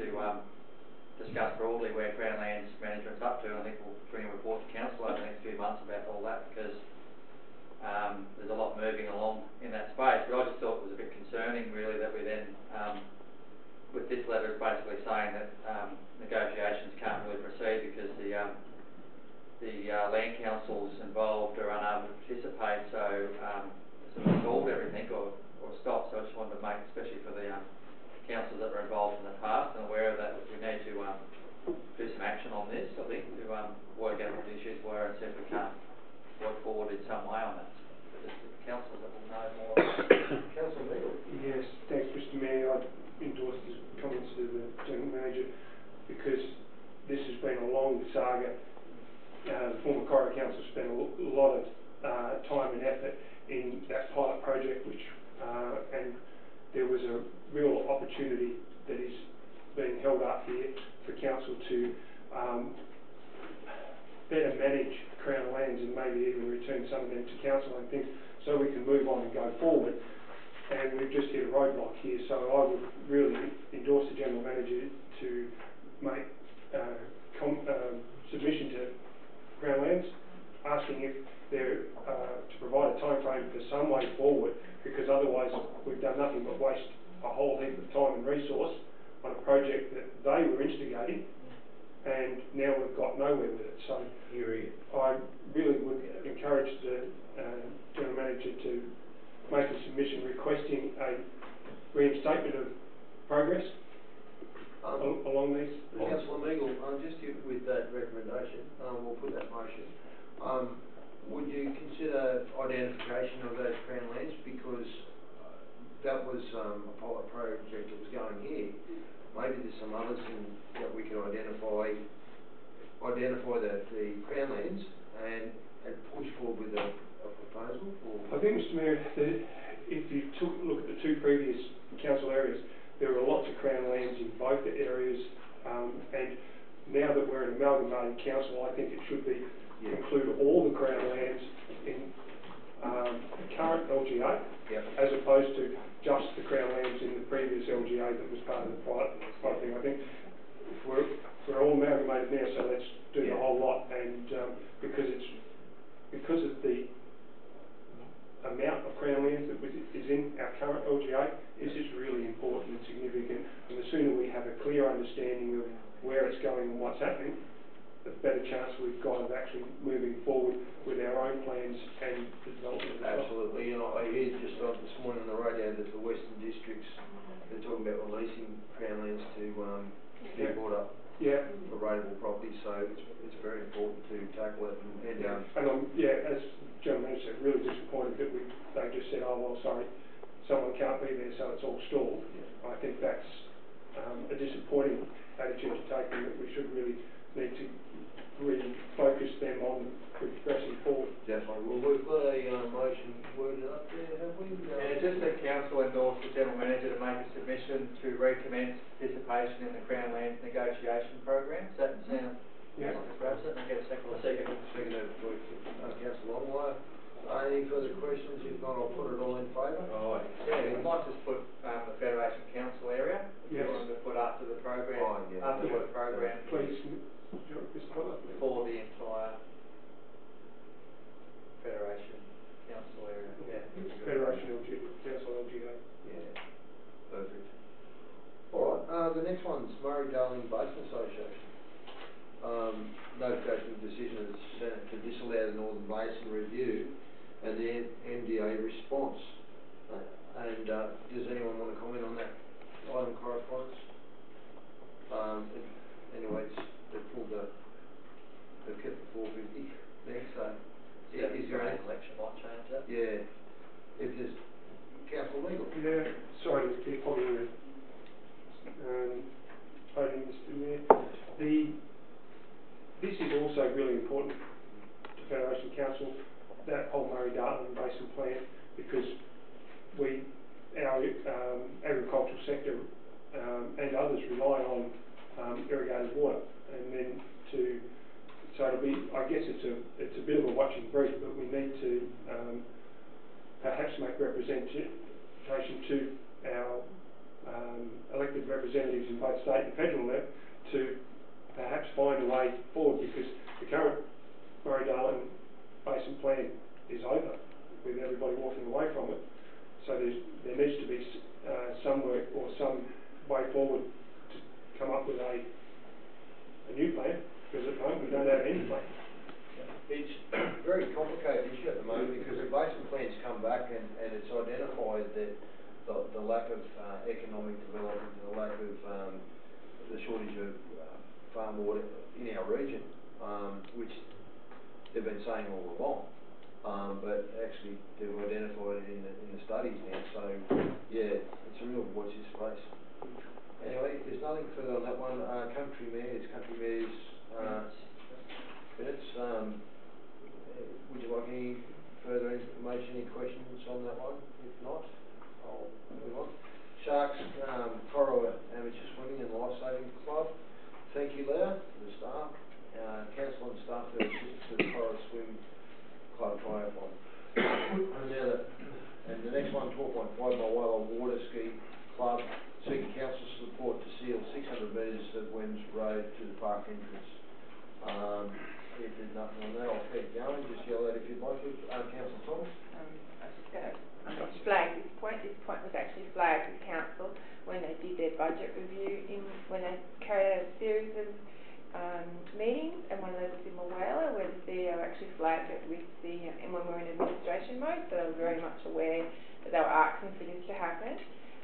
discuss broadly where Crown Lands management's up to, and I think we'll bring a report to council over the next few months about all that, because there's a lot moving along in that space. But I just thought it was a bit concerning really that we then, with this letter, is basically saying that negotiations can't really proceed because the land councils involved are unable to participate, so sort of stalled everything or stopped. So I just wanted to make, especially for the councils that were involved in the past and aware of that, we need to do some action on this, I think, to work out what the issues were and see if we can't work forward in some way on that. But just the councils that will know more. Councillor Neagle. Yes, thanks, Mr. Mayor. I endorsed his comments to the General Manager because this has been a long saga. The former Corrie Council spent a lot of time and effort in that pilot project, which and there was a real opportunity that is being held up here for council to better manage Crown Lands and maybe even return some of them to council and things, so we can move on and go forward. And we've just hit a roadblock here, so I would really endorse the General Manager to make submission to Crown Lands, asking if they're to provide a time frame for some way forward, because otherwise we've done nothing but waste a whole heap of time and resource on a project that they were instigating, and now we've got nowhere with it. So I really would encourage the General Manager to make a submission requesting a reinstatement of progress along these. Councillor Neagle, just with that recommendation, we'll put that motion. Would you consider identification of those Crown Lands? Because that was a pilot project that was going here. Maybe there's some others that we can identify the Crown lands and push forward with a proposal for. I think, Mr Mayor, that if you look at the two previous council areas, there are lots of Crown lands in both the areas, and now that we're an amalgamated council, I think it should be include all the Crown lands in the current LGA, as opposed to just the Crown lands in the previous LGA that was part of the private thing. I think if we're all amalgamated now, so let's do the whole lot, and because of the amount of Crown lands that is in our current LGA, this is really important and significant, and the sooner we have a clear understanding of where it's going and what's happening, the better chance we've got of actually moving forward with our own plans and the development. Absolutely, and I heard just this morning on the radio that the Western Districts, they're talking about releasing Crown lands to be bought up for rateable property, so it's very important to tackle it and as gentlemen said, really disappointed that they just said, oh well, sorry, someone can't be there, so it's all stalled. I think that's a disappointing attitude to take, and that we should really need to refocus them on progressing forward. Definitely. Well, we've got a motion worded up there, have we? Yeah, just that council endorse the general manager to make a submission to recommence participation in the Crown Lands negotiation program. Does that sound? Yeah. Perhaps I can get a second. Second by Councillor Longwire. Any further questions? If not, I'll put it all in favour. Yeah, we might just put the Federation Council area. If you wanted to put after the program, after the program. Please, for the entire Federation Council area. Federation Council LGA. Yeah, perfect. All right, the next one's Murray-Darling Basin Association. Notification of decision of the Senate to disallow the Northern Basin review and the MDA response. Does anyone want to comment on that item of correspondence? Anyway, they've kept the 450 there, so is there any election might change that? Yeah. If there's council legal. Yeah, sorry to keep hogging the voting Mr Mayor. This is also really important to Federation Council, that whole Murray-Darling Basin plan, because our agricultural sector and others rely on irrigated water, and then so it'll be, I guess it's a bit of a watching brief, but we need to perhaps make representation to our elected representatives in both state and federal level to perhaps find a way forward, because the current Murray-Darling Basin plan is over with everybody walking away from it. So there needs to be some work or some way forward to come up with a new plan, because at the moment we don't have any plan. It's a very complicated issue at the moment, because the basin plan's come back and it's identified that the lack of economic development, the lack of the shortage of farm water in our region, which they've been saying all along, but actually they've identified it in the studies now. So yeah, it's a real watch this space. Anyway, if there's nothing further on that one, country mayors minutes. Would you like any further information, any questions on that one? If not, I'll move on. Sharks, Corowa Amateur Swimming and Life Saving Club. Thank you, Leah, to the staff, council and staff that assist the Corowa Swim Club Triathlon. And the next one, 12.5 by Whale Water Ski Club, seeking council support to seal 600 metres of Wems Road to the park entrance. If there's nothing on that, I'll keep going. Just yell out if you'd like to. Councillor Thomas. I was just going to flag this point. This point was actually flagged with council when they did their budget review, when they carried out a series of meetings, and one of those was in Mooala, where the CEO actually flagged it with and when we're in administration mode, so they were very much aware that they were asking for this to happen.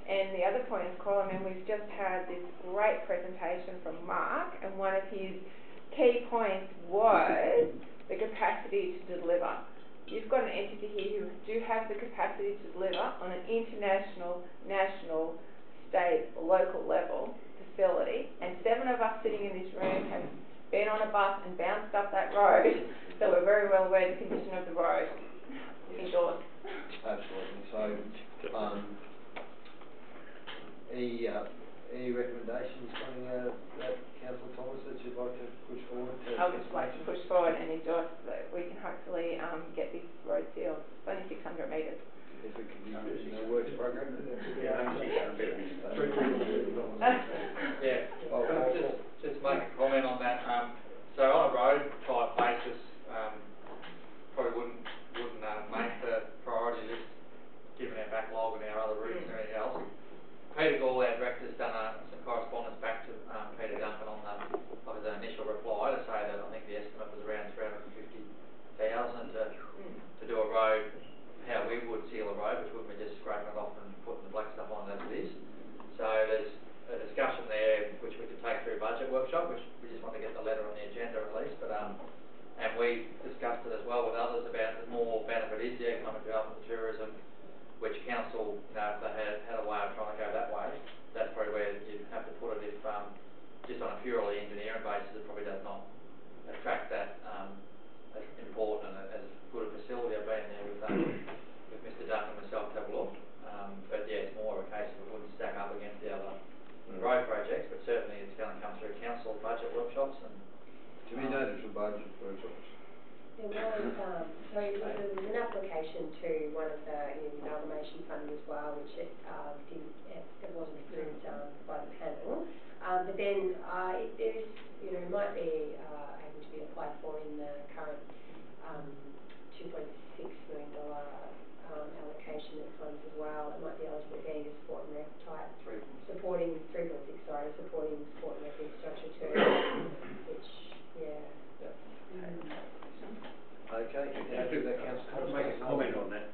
And the other point is, Colin, we've just had this great presentation from Mark, and one of his key points was the capacity to deliver. you've got an entity here who do have the capacity to deliver on an international, national, state, or local level facility, and 7 of us sitting in this room have been on a bus and bounced up that road, so we're very well aware of the condition of the road. Indoors. Absolutely. So, any recommendations coming out of that, Councillor Thomas, that you'd like to push forward? I would just like to push forward and endorse that we can hopefully get this road sealed. It's only 600 metres. If it can be put in the works program, Yeah, just make a comment on that. So on a road type basis, probably wouldn't make the priority list given our backlog and our other routes and everything else. Peter Gall, our director's done some correspondence back to Peter Duncan on his initial reply to say that I think the estimate was around 350,000 to do a road how we would seal a road, which wouldn't be just scraping it off and putting the black stuff on as it is. So there's a discussion there which we could take through budget workshop, which we just want to get the letter on the agenda at least. But and we discussed it as well with others about the more benefit is the economic development and tourism, which council, you know, if they had a way of trying to go that way, that's probably where you'd have to put it. If just on a purely engineering basis, it probably does not attract that as important and as good a facility. I've been there with Mr. Duncan and myself to have a look. But yeah, it's more of a case of it wouldn't stack up against the other road projects, but certainly it's going to come through council budget workshops. And to be noted for budget workshops. There was, there was an application to one of the amalgamation fund as well, which it wasn't approved by the panel. But then there's, might be able to be applied for in the current $2.6 million allocation of funds as well. It might be eligible again as support and ref type, supporting 3.6, sorry, supporting support and ref infrastructure too, which, Okay, I'll make a comment on that.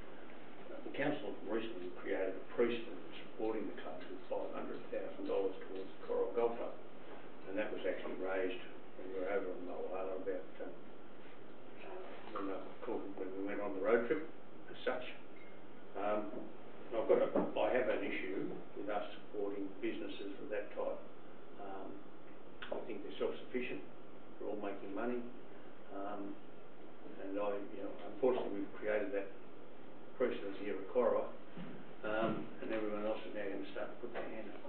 The council recently created a precedent supporting the clubs with $500,000 towards the Coral Golf Club, and that was actually raised when we were over on Mulwala about when we went on the road trip as such. I have an issue with us supporting businesses of that type. I think they're self-sufficient. We're all making money. And unfortunately we've created that precedent here at Corowa, and everyone else is now going to start to put their hand up.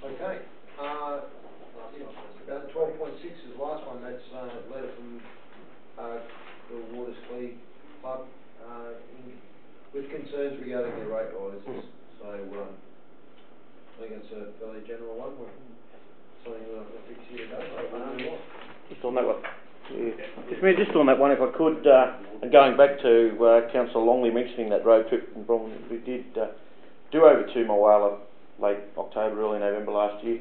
Okay. About 12.6 is the last one. That's a letter from the Watersclea Club with concerns regarding their rate rises. So I think it's a fairly general one. Something we're not going to fix here today. Just on that one. Yeah. Just on that one, if I could, and going back to Councillor Longley mentioning that road trip in Bronwyn, we did do over to Mulwala late October, early November last year.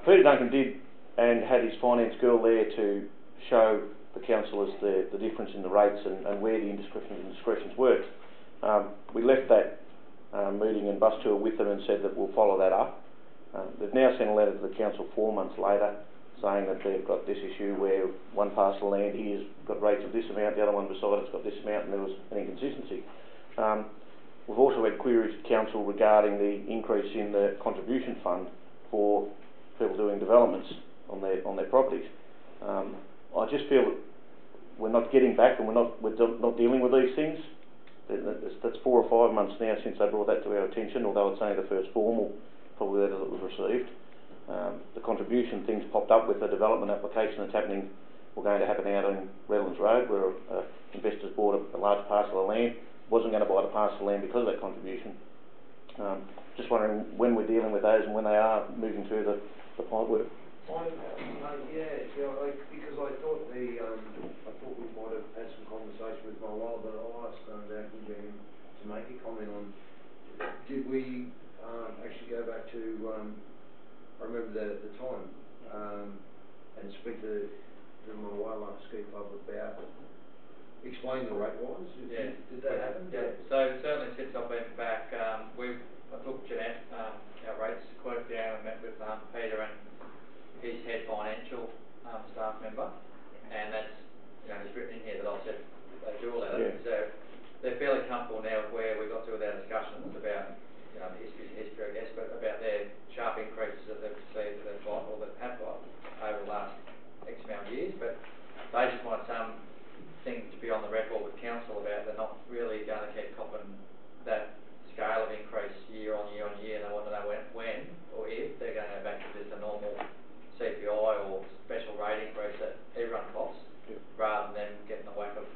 Peter Duncan did and had his finance girl there to show the councillors the difference in the rates and where the indiscretions worked. We left that meeting and bus tour with them and said that we'll follow that up. They've now sent a letter to the council 4 months later saying that they've got this issue where one parcel of land here's got rates of this amount, the other one beside it's got this amount, and there was an inconsistency. We've also had queries to council regarding the increase in the contribution fund for people doing developments on their properties. I just feel that we're not getting back and we're not dealing with these things. That's 4 or 5 months now since they brought that to our attention, although it's only the first formal probably letter that we've received. The contribution things popped up with the development application that's happening, or going to happen out on Redlands Road, where investors bought a large parcel of land, wasn't going to buy the parcel of land because of that contribution. Just wondering when we're dealing with those and when they are moving through the pipework. Because I thought we might have had some conversation with Mulwala, but I'll ask Daphne Ben to make a comment on. Did we actually go back to? I remember that at the time, and speak to the Mulwala Ski Club about explaining the rate wise. Yeah. Did that happen? Yeah. So certainly since I've been back, I took Jeanette, our rates clerk, down and met with Peter and his head financial staff member, and that's where we got to with our discussions about, you know, the history, I guess, but about their sharp increases that they've received, that they've got, or that have got over the last X amount of years, but they just want something to be on the record with council about they're not really going to keep copping that scale of increase year on year on year. They want to know when or if they're going to go back to just a normal CPI or special rate increase that everyone cops, rather than them getting the whack of.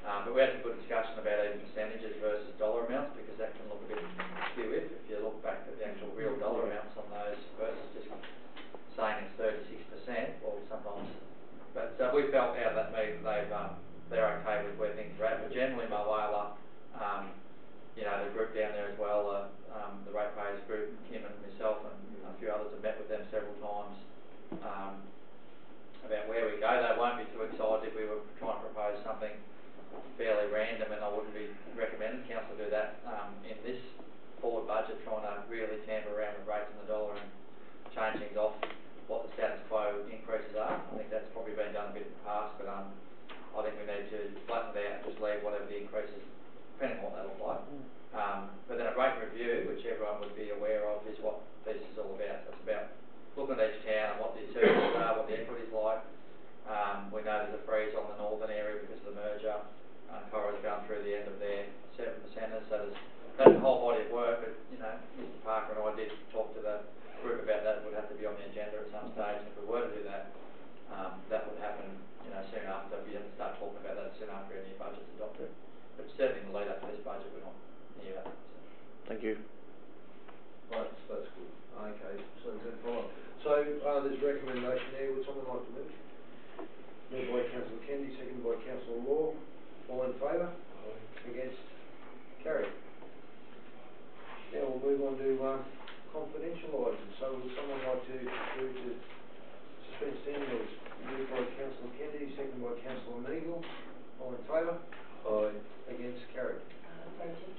But we had some good discussion about even percentages versus dollar amounts, because that can look a bit skew if you look back at the actual real dollar amounts on those versus just saying it's 36% or sometimes. But we felt out of that meeting they're okay with where things are at. But generally, Mulwala, you know, the group down there as well, the ratepayers group, Kim and myself and a few others have met with them several times about where we go. They won't be too excited if we were trying to propose something fairly random, and I wouldn't be recommending council do that in this forward budget, trying to really tamper around with rates and the dollar and change things off what the status quo increases are. I think that's probably been done a bit in the past, but I think we need to flatten it out and just leave whatever the increases, depending on what they look like. But then a rate review, which everyone would be aware of, is what this is all about. It's about looking at each town and what the services are, what the equity's like. We know there's a freeze on the northern area because of the merger. Coro's going through the end of their 7%ers, so that's a whole body of work. But you know, Mr. Parker and I did talk to the group about that. It would have to be on the agenda at some stage. And if we were to do that, that would happen, you know, soon after. We have to start talking about that soon after any budget's adopted. But certainly in the lead up to this budget, we're not near that. So. Thank you. Right, that's good. Okay, so then fine. So there's a recommendation there. Would someone like to move? Moved by Councillor Kennedy, seconded by Councillor Law. All in favour? Against? Carried. Now we'll move on to confidential items. So would someone like to move to suspend standing orders? Moved by Councillor Kennedy, seconded by Councillor Neagle. All in favour? Aye. Against? Carried. So just